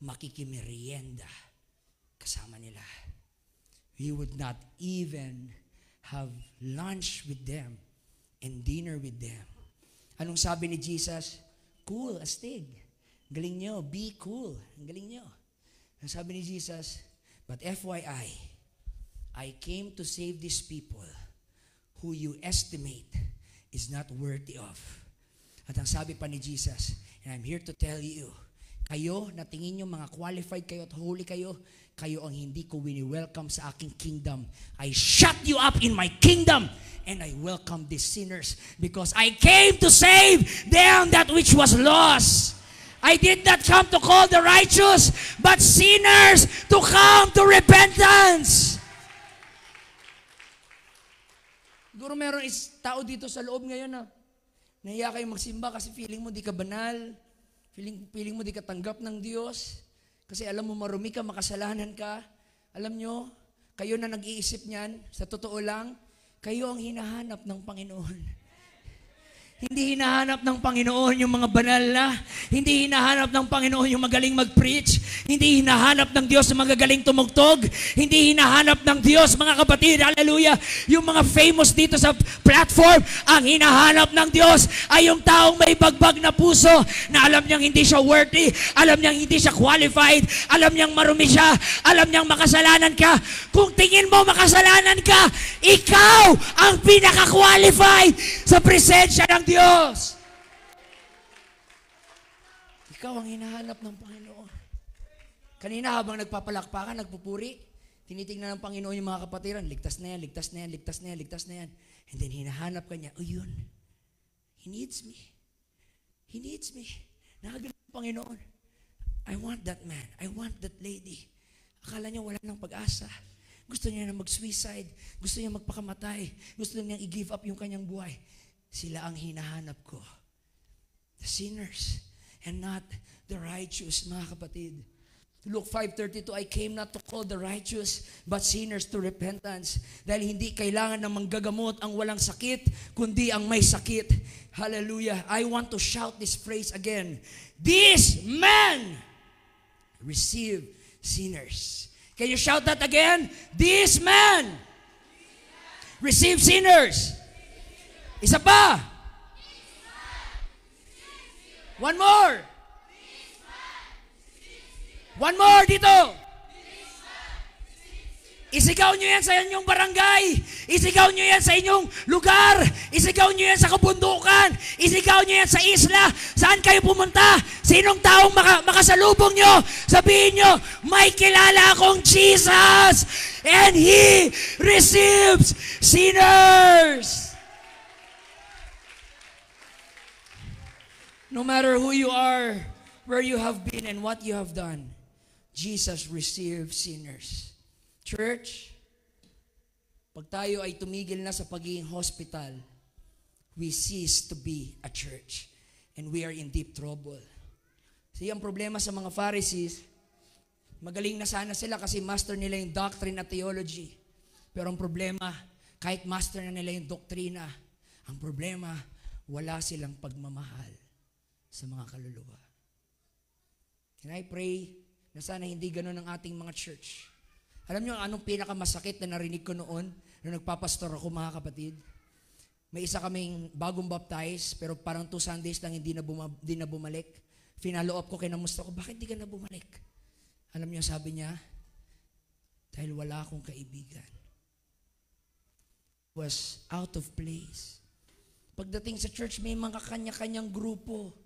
makikimerienda kasama nila. We would not even have lunch with them and dinner with them. Anong sabi ni Jesus? Cool, astig. Galing nyo, be cool. Ang galing nyo. Ang sabi ni Jesus, but FYI, I came to save these people who you estimate is not worthy of. At ang sabi pa ni Jesus, and I'm here to tell you, kayo na tingin nyo mga qualified kayo at holy kayo, kayo ang hindi ko wini-welcome sa aking kingdom. I shut you up in my kingdom and I welcome these sinners because I came to save them that which was lost. I did not come to call the righteous, but sinners to come to repentance. Siguro meron tao dito sa loob ngayon na nahiya kayo magsimba kasi feeling mo di ka banal, feeling mo di ka tanggap ng Diyos, kasi alam mo marumi ka, makasalanan ka. Alam nyo, kayo na nag-iisip niyan, sa totoo lang, kayo ang hinahanap ng Panginoon. Hindi hinahanap ng Panginoon yung mga banal na. Hindi hinahanap ng Panginoon yung magaling mag-preach. Hindi hinahanap ng Diyos yung magagaling tumugtog. Hindi hinahanap ng Diyos, mga kapatid, hallelujah, yung mga famous dito sa platform. Ang hinahanap ng Diyos ay yung taong may bagbag na puso na alam niyang hindi siya worthy, alam niyang hindi siya qualified, alam niyang marumi siya, alam niyang makasalanan ka. Kung tingin mo makasalanan ka, ikaw ang pinaka-qualified sa presensya ng Diyos. Ikaw ang hinahanap ng Panginoon. Kanina habang nagpapalakpakan, nagpupuri, tinitingnan ng Panginoon yung mga kapatiran, ligtas na yan, ligtas na yan, ligtas na yan, ligtas na yan. And then hinahanap ka niya, yun, He needs me. He needs me. Nakagaling ng Panginoon. I want that man. I want that lady. Akala niya wala ng pag-asa. Gusto niya na mag-suicide. Gusto niya magpakamatay. Gusto niya i-give up yung kanyang buhay. Sila ang hinahanap ko. The sinners and not the righteous, mga kapatid. Luke 5:32, I came not to call the righteous, but sinners to repentance. Dahil hindi kailangan ng manggagamot ang walang sakit, kundi ang may sakit. Hallelujah. I want to shout this phrase again. This man receive sinners. Can you shout that again? This man receive sinners. Isa pa. One more. One more dito. Isigaw nyo yan sa inyong barangay. Isigaw nyo yan sa inyong lugar. Isigaw nyo yan sa kabundukan. Isigaw nyo yan sa isla. Saan kayo pumunta? Sinong taong makasalubong nyo? Sabihin nyo, may kilala akong Jesus and He receives sinners. No matter who you are, where you have been, and what you have done, Jesus receives sinners. Church, pag tayo ay tumigil na sa pagiging hospital, we cease to be a church. And we are in deep trouble. So yung problema sa mga Pharisees, magaling na sana sila kasi master nila yung doctrine at theology. Pero ang problema, kahit master na nila yung doktrina, ang problema, wala silang pagmamahal sa mga kaluluwa. Can I pray na sana hindi ganun ang ating mga church? Alam niyo anong pinakamasakit na narinig ko noon nung nagpapastor ako, mga kapatid? May isa kaming bagong baptize, pero parang 2 Sundays lang hindi na bumalik. Finalo up ko, kinamusta ko, bakit di ka na bumalik? Alam niyo, sabi niya, dahil wala akong kaibigan. Was out of place. Pagdating sa church, may mga kanya-kanyang grupo.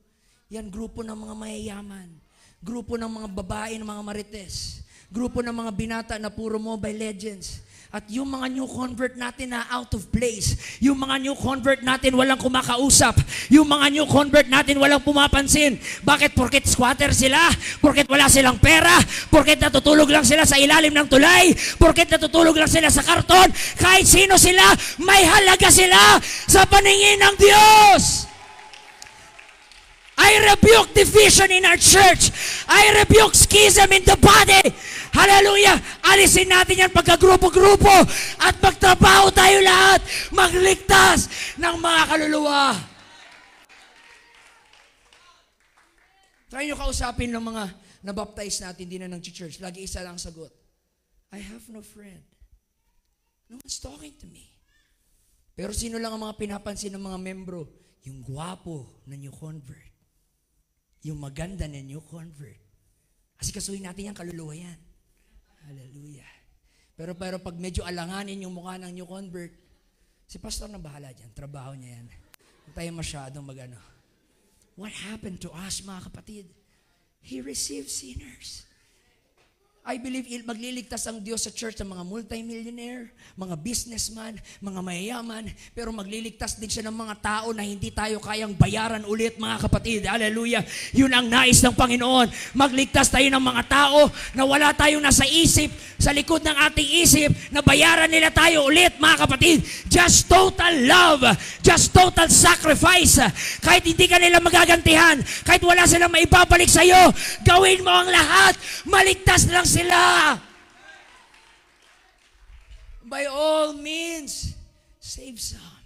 Yan, grupo ng mga mayayaman. Grupo ng mga babae, ng mga marites. Grupo ng mga binata na puro Mobile Legends. At yung mga new convert natin na out of place. Yung mga new convert natin walang kumakausap. Yung mga new convert natin walang pumapansin. Bakit? Porket squatter sila? Porket wala silang pera? Porket natutulog lang sila sa ilalim ng tulay? Porket natutulog lang sila sa karton? Kahit sino sila, may halaga sila sa paningin ng Diyos. I rebuke division in our church. I rebuke schism in the body. Hallelujah! Alisin natin yan pagka-grupo-grupo at magtrabaho tayo lahat magligtas ng mga kaluluwa. Try nyo kausapin ng mga nabaptize natin, hindi na ng church. Lagi isa lang sagot. I have no friend. No one's talking to me. Pero sino lang ang mga pinapansin ng mga membro? Yung gwapo na new convert. Yung maganda na new convert. Kasi kasuhin natin yan, kaluluwa yan. Hallelujah. Pero pag medyo alanganin yung mukha ng new convert, si pastor na bahala dyan. Trabaho niya yan. Huwag tayo masyadong magano. What happened to us, mga kapatid? He received sinners. I believe magliligtas ang Diyos sa church ng mga multimillionaire, mga businessman, mga mayayaman, pero magliligtas din siya ng mga tao na hindi tayo kayang bayaran ulit, mga kapatid. Hallelujah. Yun ang nais ng Panginoon. Magligtas tayo ng mga tao na wala tayong nasa isip, sa likod ng ating isip, na bayaran nila tayo ulit, mga kapatid. Just total love. Just total sacrifice. Kahit hindi ka nila magagantihan, kahit wala silang maibabalik sa'yo, gawin mo ang lahat. Maligtas lang sila. By all means, save some.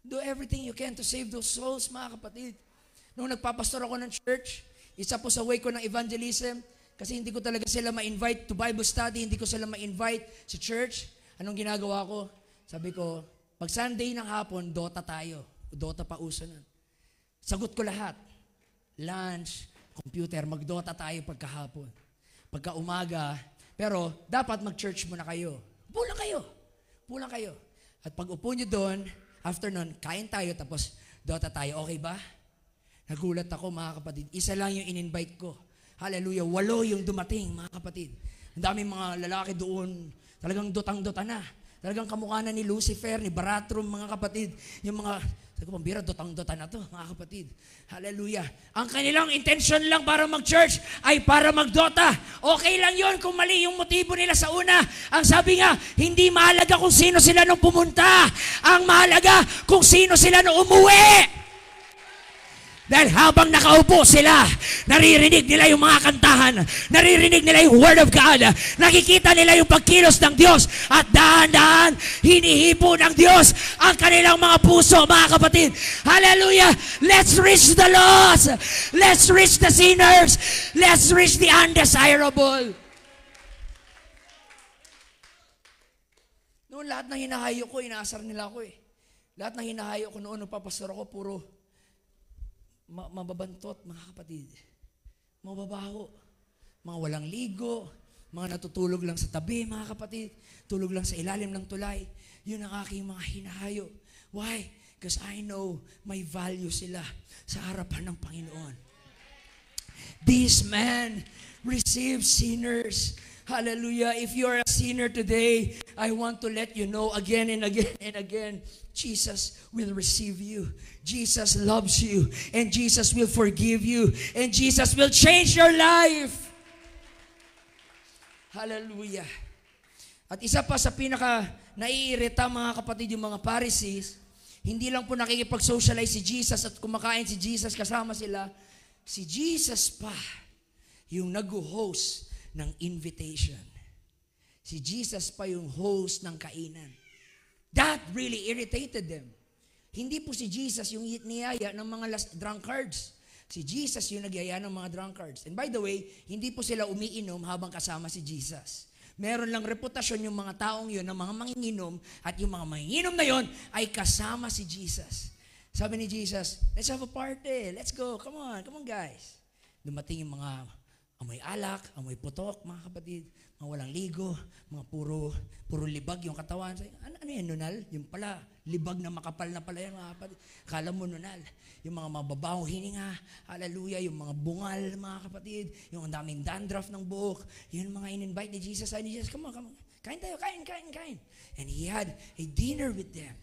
Do everything you can to save those souls, mga kapatid. Nung nagpapastor ako ng church, isa po sa way ko ng evangelism, kasi hindi ko talaga sila ma-invite to Bible study, hindi ko sila ma-invite sa church. Anong ginagawa ko? Sabi ko, pag Sunday ng hapon, Dota tayo. Dota pa uso nun. Sagot ko lahat. Lunch, computer, mag-Dota tayo pagkahapon. Pagka umaga, pero dapat mag-church muna kayo. Pulang kayo. At pag upo nyo doon, after nun, kain tayo, tapos Dota tayo. Okay ba? Nagulat ako, mga kapatid. Isa lang yung in-invite ko. Hallelujah. 8 yung dumating, mga kapatid. Ang daming mga lalaki doon. Talagang dotang-dota na. Talagang kamukha na ni Lucifer, ni Baratrum, mga kapatid. Yung mga, sabi ko, pambira, dotang-dota na to, mga kapatid. Hallelujah. Ang kanilang intention lang para mag-church ay para mag-dota. Okay lang yon kung mali yung motibo nila sa una. Ang sabi nga, hindi mahalaga kung sino sila nung pumunta. Ang mahalaga kung sino sila nung umuwi. Dahil habang nakaupo sila, naririnig nila yung mga kantahan, naririnig nila yung Word of God, nakikita nila yung pagkilos ng Diyos, at dahan-dahan, hinihipo ng Diyos ang kanilang mga puso, mga kapatid. Hallelujah! Let's reach the lost! Let's reach the sinners! Let's reach the undesirable! Noon lahat ng hinahayo ko, inaasar nila ako eh. Lahat ng hinahayo ko noon, papastor ako, puro mababantot, mga kapatid. Mababaho. Mga walang ligo. Mga natutulog lang sa tabi, mga kapatid. Tulog lang sa ilalim ng tulay. Yun ang aking mga hinahayo. Why? Because I know may value sila sa harapan ng Panginoon. This man receives sinners. Hallelujah. If you are a sinner today, I want to let you know again and again and again, Jesus will receive you. Jesus loves you. And Jesus will forgive you. And Jesus will change your life. Hallelujah. At isa pa sa pinaka naiirita, mga kapatid, yung mga Pharisees, hindi lang po nakikipag-socialize si Jesus at kumakain si Jesus kasama sila. Si Jesus pa yung nag-host ng invitation. Si Jesus pa yung host ng kainan. That really irritated them. Hindi po si Jesus yung niyaya ng mga drunkards. Si Jesus yung nagyaya ng mga drunkards. And by the way, hindi po sila umiinom habang kasama si Jesus. Meron lang reputasyon yung mga taong yun ng mga manginginom, at yung mga manginginom na yun ay kasama si Jesus. Sabi ni Jesus, let's have a party. Let's go. Come on guys. Dumating yung mga amoy alak, amoy putok, mga kapatid, mga walang ligo, mga puro libag yung katawan. Ano yan, nunal? Yung pala, libag na makapal na pala yan, mga kapatid. Kala mo nunal. Yung mga mababahong hininga, hallelujah, yung mga bungal, mga kapatid, yung daming dandruff ng buhok, yun mga in-invite ni Jesus. Sabi ni Jesus, come on, kain tayo, kain. And he had a dinner with them.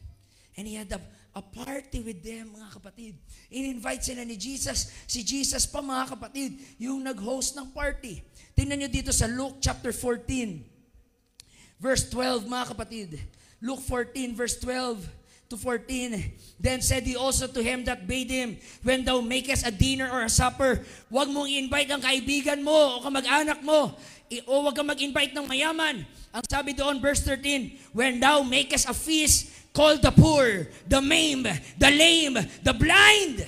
And he had a party with them, mga kapatid. In-invite sila ni Jesus. Si Jesus pa, mga kapatid, yung nag-host ng party. Tingnan nyo dito sa Luke chapter 14, verse 12, mga kapatid. Luke 14, verse 12. to 14. Then said he also to him that bade him, when thou makest a dinner or a supper, huwag mong invite ang kaibigan mo o kamag-anak mo, o huwag kang mag-invite ng mayaman. Ang sabi doon, verse 13, when thou makest a feast, call the poor, the maimed, the lame, the blind.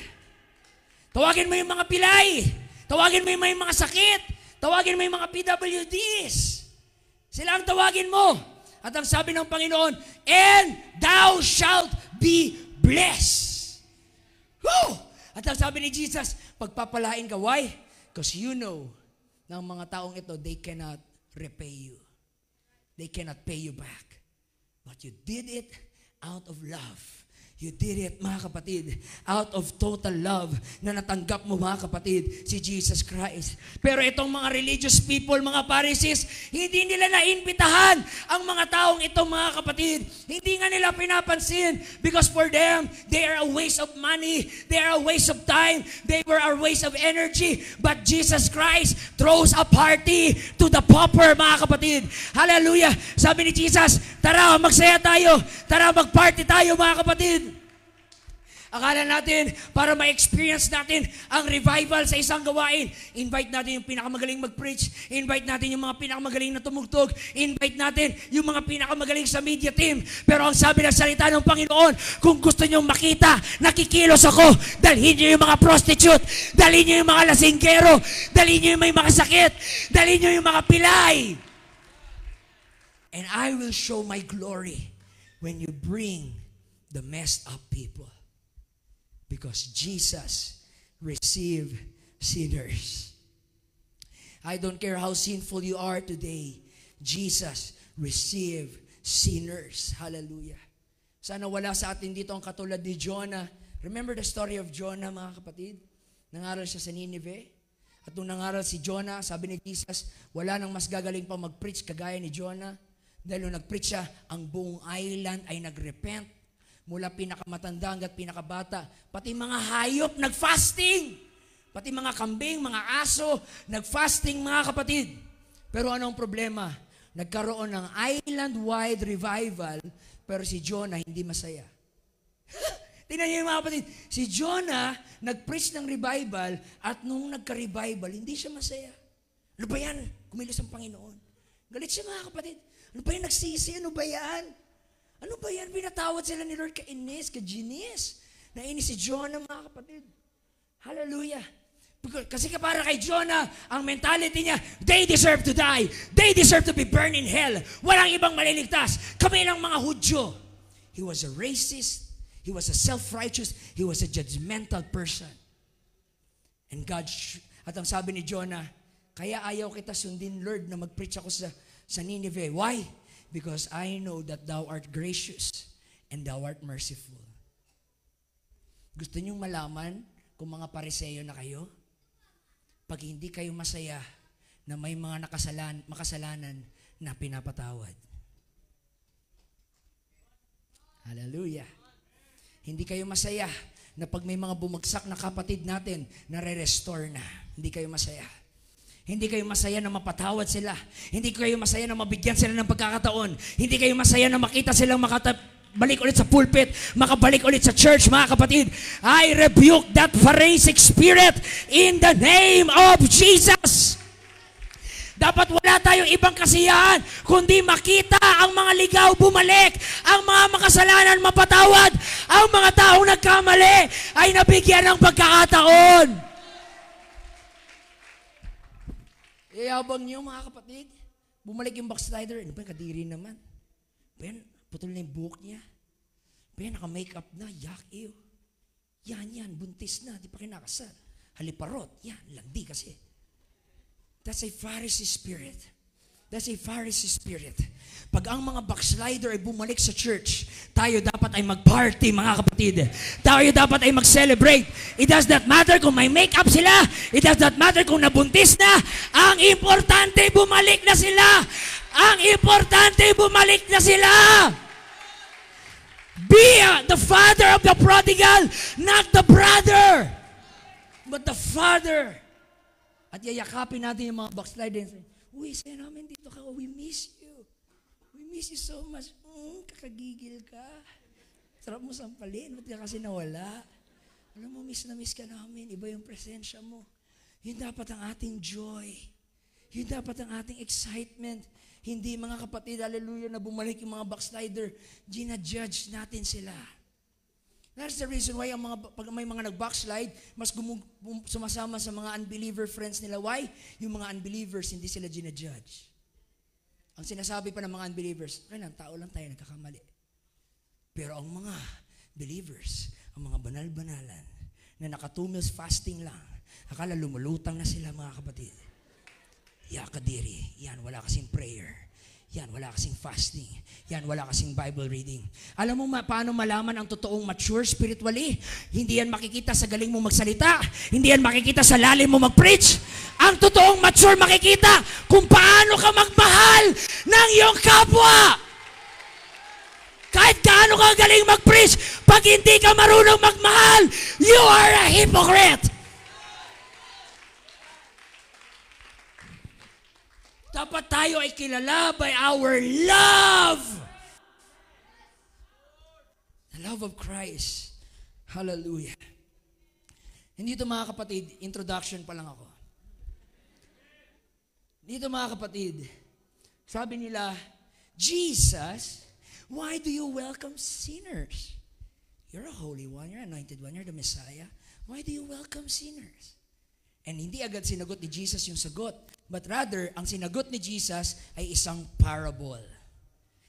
Tawagin mo yung mga pilay. Tawagin mo yung mga sakit. Tawagin mo yung mga PWDs. Sila ang tawagin mo. At ang sabi ng Panginoon, and thou shalt be blessed. Woo! At ang sabi ni Jesus, pagpapalain ka. Why? Because you know na ang mga taong ito, they cannot repay you. They cannot pay you back. But you did it out of love. You did it, mga kapatid, out of total love na natanggap mo, mga kapatid, si Jesus Christ. Pero itong mga religious people, mga Pharisees, hindi nila naimbitahan ang mga taong ito, mga kapatid. Hindi nga nila pinapansin because for them, they are a waste of money, they are a waste of time, they were a waste of energy. But Jesus Christ throws a party to the pauper, mga kapatid. Hallelujah! Sabi ni Jesus, tara, magsaya tayo. Tara, magparty tayo, mga kapatid. Akala natin, para ma-experience natin ang revival sa isang gawain, invite natin yung pinakamagaling mag-preach, invite natin yung mga pinakamagaling na tumugtog, invite natin yung mga pinakamagaling sa media team. Pero ang sabi ng salita ng Panginoon, kung gusto nyo makita, nakikilos ako, dalhin nyo yung mga prostitute, dalhin nyo yung mga lasinggero, dalhin nyo yung may mga sakit, dalhin nyo yung mga pilay. And I will show my glory when you bring the messed up people. Because Jesus received sinners. I don't care how sinful you are today, Jesus received sinners. Hallelujah. Sana wala sa atin dito ang katulad ni Jonah. Remember the story of Jonah, mga kapatid? Nangaral siya sa Nineveh. At nung nangaral si Jonah, sabi ni Jesus, wala nang mas gagaling pa mag-preach kagaya ni Jonah. Dahil nung nag-preach siya, ang buong island ay nag-repent. Mula pinakamatanda hanggat pinakabata. Pati mga hayop nag-fasting. Pati mga kambing, mga aso, nag-fasting, mga kapatid. Pero anong problema? Nagkaroon ng island-wide revival, pero si Jonah hindi masaya. Tingnan niyo yung mga kapatid. Si Jonah nag-preach ng revival at nung nagka-revival, hindi siya masaya. Ano ba yan? Kumilos ang Panginoon. Galit siya, mga kapatid. Ano ba yan? Nagsisi? Ano ba yan? Ano ba yan? Pinatawad sila ni Lord kainis, kajinis. Nainis si Jonah, mga kapatid. Hallelujah. Kasi para kay Jonah, ang mentality niya, they deserve to die. They deserve to be burned in hell. Walang ibang maliligtas. Kami lang mga Hudyo. He was a racist. He was a self-righteous. He was a judgmental person. And God, at ang sabi ni Jonah, kaya ayaw kita sundin, Lord, na mag-preach ako sa Nineveh. Why? Because I know that thou art gracious and thou art merciful. Gusto niyong malaman kung mga Pariseo na kayo? Pag hindi kayo masaya na may mga makasalanan na pinapatawad. Hallelujah. Hindi kayo masaya na pag may mga bumagsak na kapatid natin na re-restore na. Hindi kayo masaya. Hindi kayo masaya na mapatawad sila. Hindi kayo masaya na mabigyan sila ng pagkakataon. Hindi kayo masaya na makita silang balik ulit sa pulpit, makabalik ulit sa church, mga kapatid. I rebuke that Pharisaic spirit in the name of Jesus. Dapat wala tayong ibang kasiyahan, kundi makita ang mga ligaw bumalik, ang mga makasalanan mapatawad, ang mga taong nagkamali ay nabigyan ng pagkakataon. Yabang niyo, mga kapatid. Bumalik yung backslider. Ano ba, kadiri naman. Ben, putol na yung buhok niya. Ben, naka-makeup na. Yak, ew. Yan, buntis na. Di pa kinakasal. Haliparot. Yan, landi kasi. That's a Pharisee spirit. That's a Pharisee spirit. Pag ang mga backslider ay bumalik sa church, tayo dapat ay mag-party, mga kapatid. Tayo dapat ay mag-celebrate. It does not matter kung may makeup sila. It does not matter kung nabuntis na. Ang importante, bumalik na sila. Ang importante, bumalik na sila. Be the father of the prodigal, not the brother, but the father. At yayakapin natin yung mga backsliders. Uy, sa'yo namin dito ka. We miss you. We miss you so much. Kakagigil ka. Sarap mo sampalin, ba't ka kasi nawala? Alam mo, miss na miss ka namin, iba yung presensya mo. Yun dapat ang ating joy. Yun dapat ang ating excitement. Hindi mga kapatid, hallelujah, na bumalik yung mga backslider, gina-judge natin sila. That's the reason why pag may mga nag-backslide, mas sumasama sa mga unbeliever friends nila. Why? Yung mga unbelievers, hindi sila gina-judge. Ang sinasabi pa ng mga unbelievers, kailan, tao lang tayo, nagkakamali. Pero ang mga believers, ang mga banal-banalan, na naka-2 meals fasting lang, akala lumulutang na sila mga kapatid. Yakadiri, yan, wala kasing prayer. Yan, wala kasing fasting. Yan, wala kasing Bible reading. Alam mo paano malaman ang totoong mature spiritually? Hindi yan makikita sa galing mo magsalita. Hindi yan makikita sa lalim mo mag-preach. Ang totoong mature makikita kung paano ka magmahal ng iyong kapwa. Kahit gaano ka galing mag-preach, pag hindi ka marunong magmahal, you are a hypocrite. Dapat tayo ay kilala by our love. The love of Christ. Hallelujah. Hindi ito mga kapatid, introduction pa lang ako. Dito mga kapatid, sabi nila, Jesus, why do you welcome sinners? You're a holy one, you're anointed one, you're the Messiah. Why do you welcome sinners? And hindi agad sinagot ni Jesus yung sagot. But rather, ang sinagot ni Jesus ay isang parable.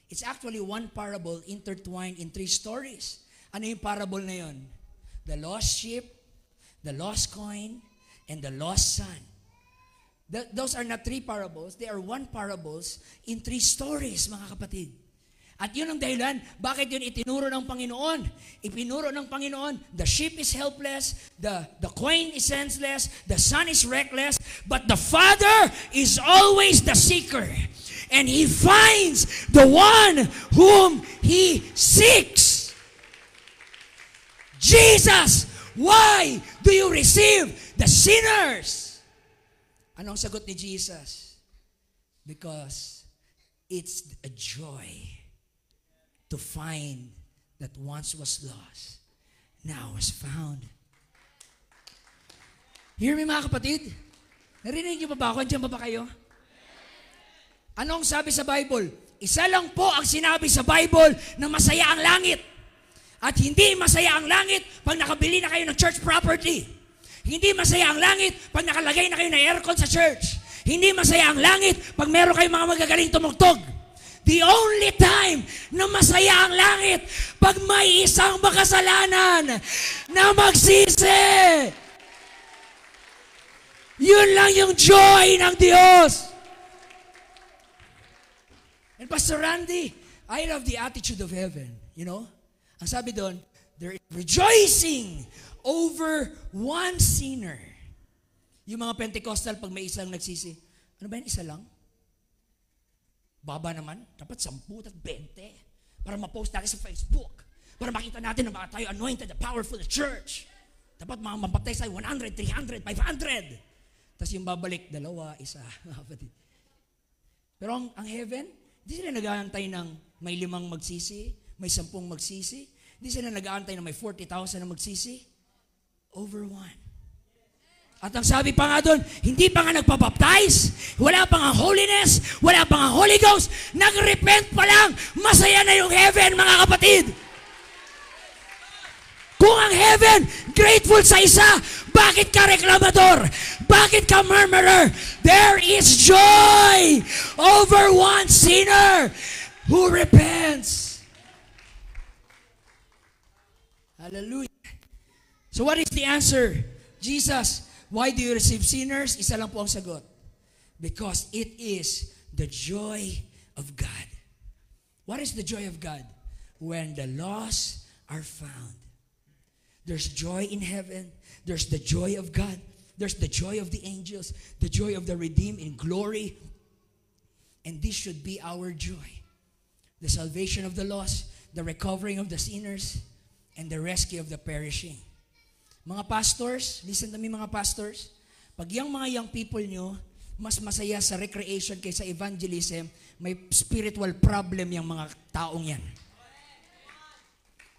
It's actually one parable intertwined in 3 stories. Ano yung parable na yun? The lost sheep, the lost coin, and the lost son. Those are not 3 parables. They are 1 parables in 3 stories, mga kapatid. At yun ang dahilan, bakit yun itinuro ng Panginoon? Ipinuro ng Panginoon, the sheep is helpless, the coin is senseless, the son is reckless, but the Father is always the seeker. And He finds the one whom He seeks. Jesus, why do you receive the sinners? Anong sagot ni Jesus? Because it's a joy to find that once was lost, now is found. Hear me mga kapatid? Narinig niyo pa ba ako? Andiyan pa ba kayo? Anong sabi sa Bible? Isa lang po ang sinabi sa Bible na masaya ang langit. At hindi masaya ang langit pag nakabili na kayo ng church property. Hindi masaya ang langit pag nakalagay na kayo ng aircon sa church. Hindi masaya ang langit pag meron kayong mga magagaling tumugtog. The only time na masaya ang langit pag may isang makasalanan na magsisi. Yun lang yung joy ng Diyos. And Pastor Randy, I love the attitude of heaven. You know? Ang sabi doon, there is rejoicing over one sinner. Yung mga Pentecostal, pag may isang nagsisi, ano ba yan, isa lang? Baba naman, dapat 10 at 20 para ma-post natin sa Facebook. Para makita natin na tayo anointed, the powerful church. Dapat mga mabaptize tayo 100, 300, 500. Tapos yung babalik, 2, 1. Pero ang heaven, hindi sila nag-aantay ng may 5 magsisi, may 10 magsisi. Hindi sila nag-aantay ng may 40,000 na magsisi. Over 1. At ang sabi pa nga doon, hindi pa nga nagpabaptize, wala pa nga holiness, wala pa nga Holy Ghost, nag-repent pa lang, masaya na yung heaven, mga kapatid. Kung ang heaven, grateful sa isa, bakit ka reklamador? Bakit ka murmurer? There is joy over one sinner who repents. Hallelujah. So what is the answer? Jesus, why do you receive sinners? Isa lang po ang sagot. Because it is the joy of God. What is the joy of God? When the lost are found. There's joy in heaven. There's the joy of God. There's the joy of the angels. The joy of the redeemed in glory. And this should be our joy. The salvation of the lost, the recovering of the sinners, and the rescue of the perishing. Mga pastors, listen to me mga pastors, pag yung mga young people nyo, mas masaya sa recreation kaysa evangelism, may spiritual problem yung mga taong yan.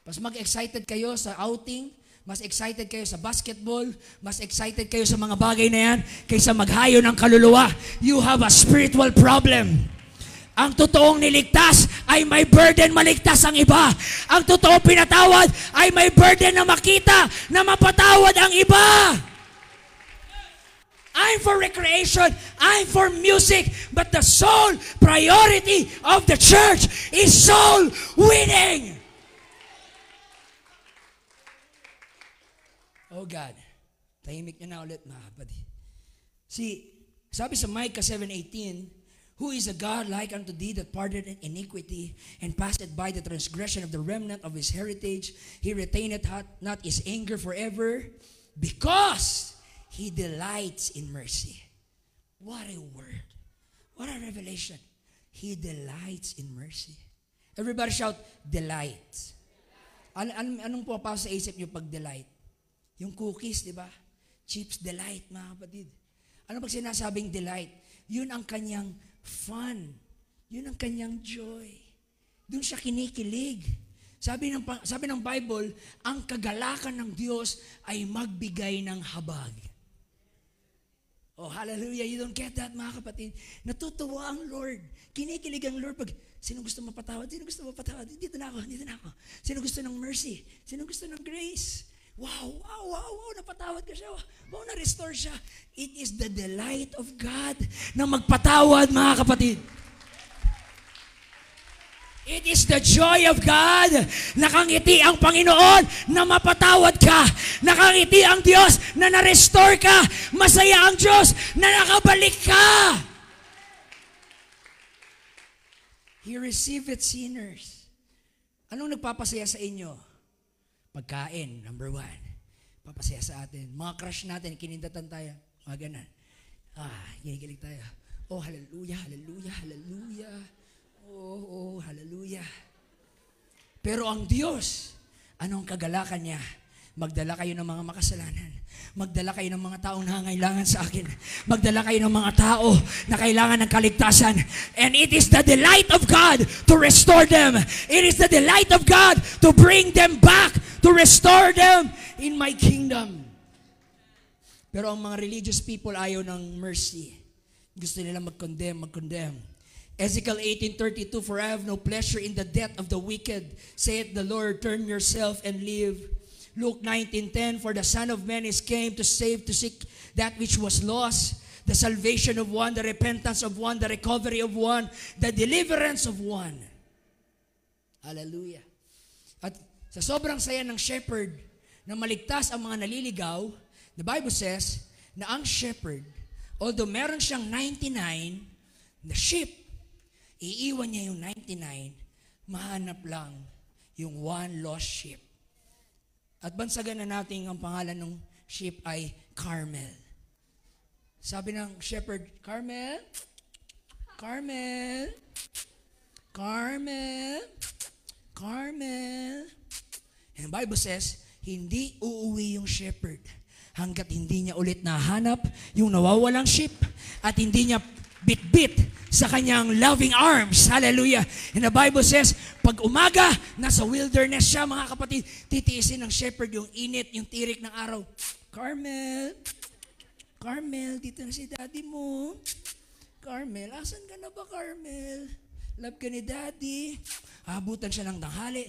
Mas mag-excited kayo sa outing, mas excited kayo sa basketball, mas excited kayo sa mga bagay na yan, kaysa maghayo ng kaluluwa. You have a spiritual problem. Ang totoong niligtas ay may burden maligtas ang iba. Ang totoong pinatawad ay may burden na makita na mapatawad ang iba. I'm for recreation, I'm for music, but the sole priority of the church is soul winning. Oh God, tahimik niya na ulit mga kapatid. See, sabi sa Micah 7:18, who is a God like unto thee that pardoneth iniquity and passeth by the transgression of the remnant of his heritage? He retaineth not his anger forever because he delights in mercy. What a word. What a revelation. He delights in mercy. Everybody shout, delight. Anong pumapasok sa isip niyo pag delight? Yung cookies, di ba? Chips delight, mga kapatid. Ano pag sinasabing delight? Yun ang kanyang fun. Yun ang kanyang joy. Doon siya kinikilig. Sabi ng Bible, ang kagalakan ng Diyos ay magbigay ng habag. Oh, hallelujah. You don't get that, mga kapatid. Natutuwa ang Lord. Kinikilig ang Lord pag, sino gusto mapatawad? Sino gusto mapatawad? Dito na ako. Sino gusto ng mercy? Sino gusto ng grace? Wow, napatawad ka siya. Wow, na-restore siya. It is the delight of God na magpatawad, mga kapatid. It is the joy of God. Nakangiti ang Panginoon na mapatawad ka. Nakangiti ang Diyos na na-restore ka. Masaya ang Diyos na nakabalik ka. He receiveth sinners. Anong nagpapasaya sa inyo? Pagkain, number 1. Papasaya sa atin. Mga crush natin, kinindatan tayo. Mga ganan. Ginigilig tayo. Oh, hallelujah, hallelujah, hallelujah. Oh, hallelujah. Pero ang Diyos, anong kagalakan niya? Magdala kayo ng mga makasalanan. Magdala kayo ng mga taong nangangailangan sa akin. Magdala kayo ng mga tao na kailangan ng kaligtasan. And it is the delight of God to restore them. It is the delight of God to bring them back, to restore them in my kingdom. Pero ang mga religious people ayaw ng mercy. Gusto nila mag-condemn. Ezekiel 18:32, for I have no pleasure in the death of the wicked, saith the Lord, turn yourself and live. Luke 19:10, for the Son of Man is came to seek that which was lost, the salvation of one, the repentance of one, the recovery of one, the deliverance of one. Hallelujah. At sa sobrang saya ng shepherd na maligtas ang mga naliligaw, the Bible says na ang shepherd, although meron siyang 99 na sheep, iiwan niya yung 99, mahanap lang yung one lost sheep. At bansagan na natin ang pangalan ng sheep ay Carmel. Sabi ng shepherd, Carmel, Carmel, Carmel, Carmel. And the Bible says, hindi uuwi yung shepherd hanggat hindi niya ulit nahanap yung nawawalang sheep at hindi niya bit-bit sa kanyang loving arms. Hallelujah. And the Bible says, pag umaga, nasa wilderness siya, mga kapatid, titiisin ng shepherd yung init, yung tirik ng araw. Carmel, Carmel, dito na si daddy mo. Carmel, asan ka na ba, Carmel? Love ka ni daddy. Abutan siya ng tanghali.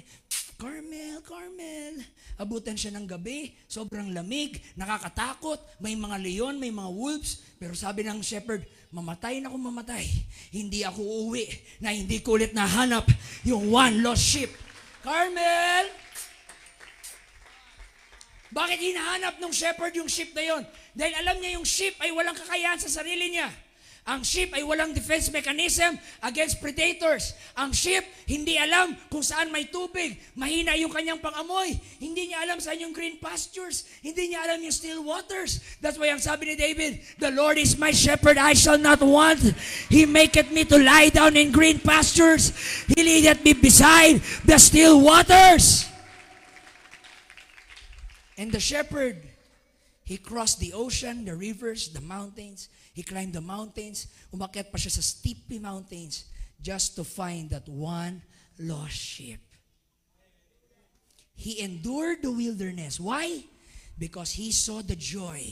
Carmel, Carmel. Abutan siya ng gabi, sobrang lamig, nakakatakot, may mga leon, may mga wolves. Pero sabi ng shepherd, mamatay na kung mamatay, hindi ako uuwi na hindi ko ulit nahanap yung one lost sheep. Carmel! Bakit hinahanap ng shepherd yung sheep na yon? Dahil alam niya yung sheep ay walang kakayahan sa sarili niya. Ang sheep ay walang defense mechanism against predators. Ang sheep, hindi alam kung saan may tubig. Mahina yung kanyang pangamoy. Hindi niya alam saan yung green pastures. Hindi niya alam yung still waters. That's why ang sabi ni David, the Lord is my shepherd, I shall not want. He maketh me to lie down in green pastures. He leadeth me beside the still waters. And the shepherd, he crossed the ocean, the rivers, the mountains. He climbed the mountains. Umakyat pa siya sa steepy mountains just to find that one lost sheep. He endured the wilderness. Why? Because he saw the joy.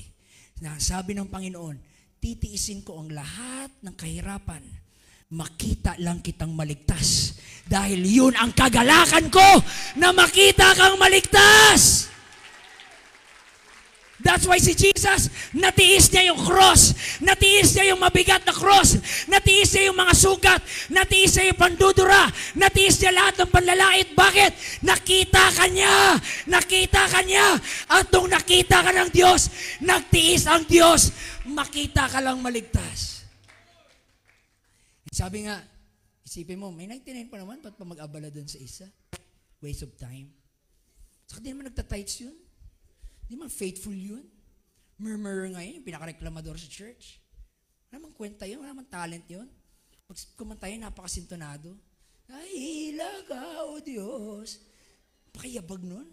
Na sabi ng Panginoon, titiisin ko ang lahat ng kahirapan. Makita lang kitang maligtas. Dahil yun ang kagalakan ko, na makita kang maligtas. That's why si Jesus, natiis niya yung cross, natiis niya yung mabigat na cross, natiis niya yung mga sugat, natiis niya yung pandudura, natiis niya lahat ng panlalait. Bakit? Nakita ka niya, nakita ka niya. At nung nakita ka ng Diyos, nagtiis ang Diyos, makita ka lang maligtas. Sabi nga, isipin mo, may 99 pa naman, ba't pa mag-abala dun sa isa? Waste of time. Saka di naman nagtatights yun. Di man faithful yun. Murmurer nga yun, yung pinakareklamador sa church. Wala mang kwenta yun, wala mang talent yun. Pag kumanta yun, napakasintonado. Ay, ilaga, o Diyos. Pakiyabag nun.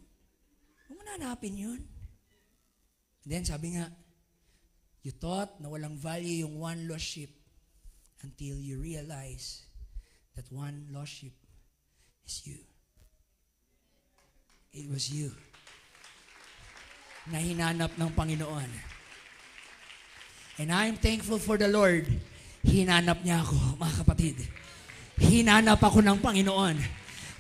Huwag mo nanapin yun. And then sabi nga, you thought na walang value yung one lost sheep until you realize that one lost sheep is you. It was you na hinanap ng Panginoon. And I'm thankful for the Lord. Hinanap niya ako, mga kapatid. Hinanap ako ng Panginoon.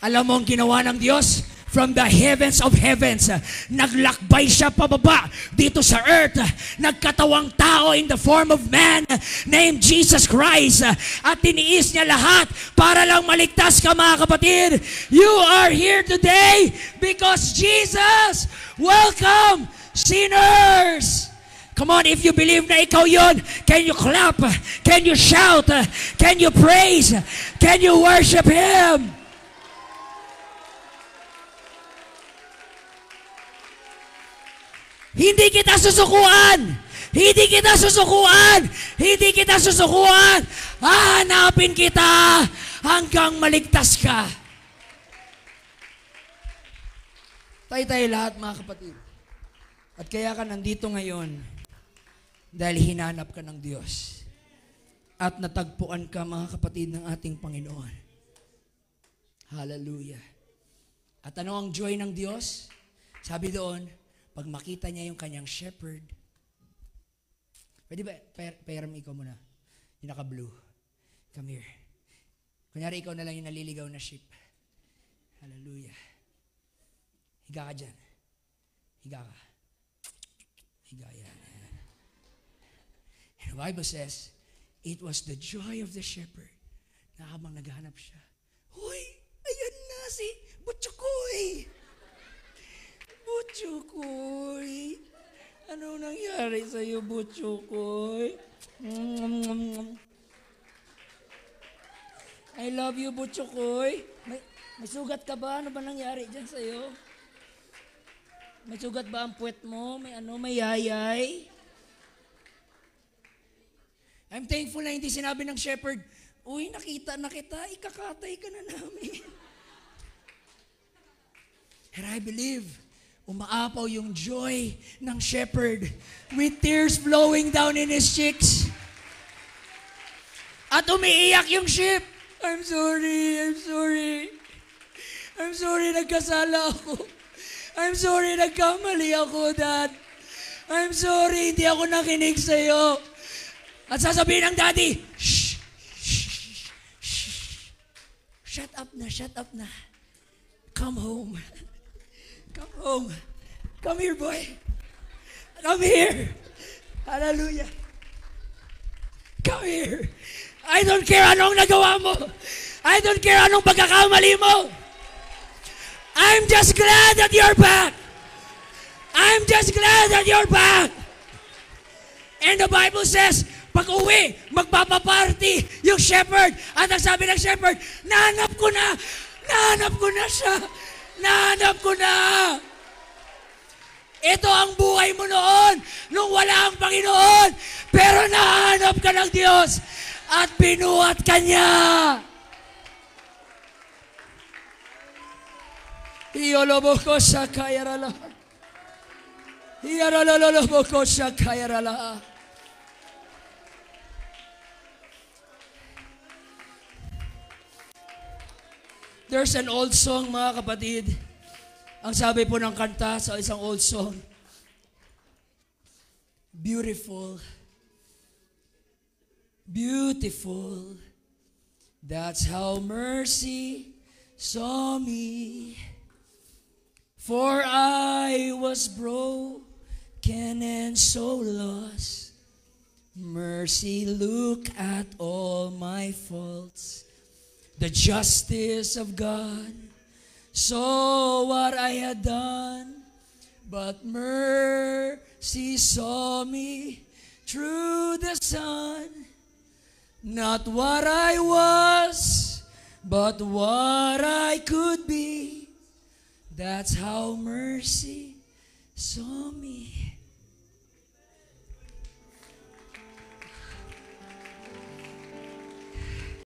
Alam mo ang ginawa ng Diyos? From the heavens of heavens, naglakbay siya pababa dito sa earth. Nagkatawang tao in the form of man named Jesus Christ. At tiniis niya lahat para lang maligtas ka, mga kapatid. You are here today because Jesus welcome sinners. Come on, if you believe na ikaw yun, can you clap? Can you shout? Can you praise? Can you worship Him? Hindi kita susukuan. Hindi kita susukuan. Hindi kita susukuan. Hahanapin kita hanggang maligtas ka. Tayo-tayo lahat, mga kapatid. At kaya ka nandito ngayon dahil hinanap ka ng Diyos. At natagpuan ka, mga kapatid, ng ating Panginoon. Hallelujah. At ano ang joy ng Diyos? Sabi doon, pag makita niya yung kanyang shepherd, pwede ba, pairam ikaw muna, yung naka-blue. Come here. Kunyari ikaw na lang yung naliligaw na sheep. Hallelujah. Higa ka dyan. Higa ka. Higa yan. And the Bible says, it was the joy of the shepherd na habang naghahanap siya. Hoy, ayan na si Butchukoy. Butchukoy. Ano nangyari sa'yo, Butchukoy? I love you, Butchukoy. May sugat ka ba? Ano ba nangyari dyan sa'yo? May sugat ba ang puwet mo? May yayay? I'm thankful na hindi sinabi ng shepherd, uy, nakita na kita, ikakatay ka na namin. And I believe, umaapaw yung joy ng shepherd with tears flowing down in his cheeks. At umiiyak yung sheep. I'm sorry, nagkasala ako. I'm sorry, nagkamali ako, Dad. I'm sorry, hindi ako nakinig sa'yo. At sasabihin ng daddy, shh, shh, shh. Shut up na. Come home. Come home. Come here, boy. Come here. Hallelujah. Come here. I don't care anong nagawa mo. I don't care anong pagkakamali mo. I'm just glad that you're back. I'm just glad that you're back. And the Bible says, pag uwi, magpapaparty yung shepherd. At ang sabi ng shepherd, nahanap ko na siya. Nahanap ko na. Ito ang buhay mo noon, nung wala ang Panginoon. Pero nahanap ka ng Diyos at binuhat ka niya. Iyoloboko sa kayarala. Iyaraloloboko sa kayarala. There's an old song, mga kapatid. Ang sabi po ng kanta sa isang old song, beautiful, beautiful, that's how mercy saw me. For I was broken and so lost. Mercy, look at all my faults. The justice of God saw what I had done, but mercy saw me through the sun. Not what I was, but what I could be. That's how mercy saw me.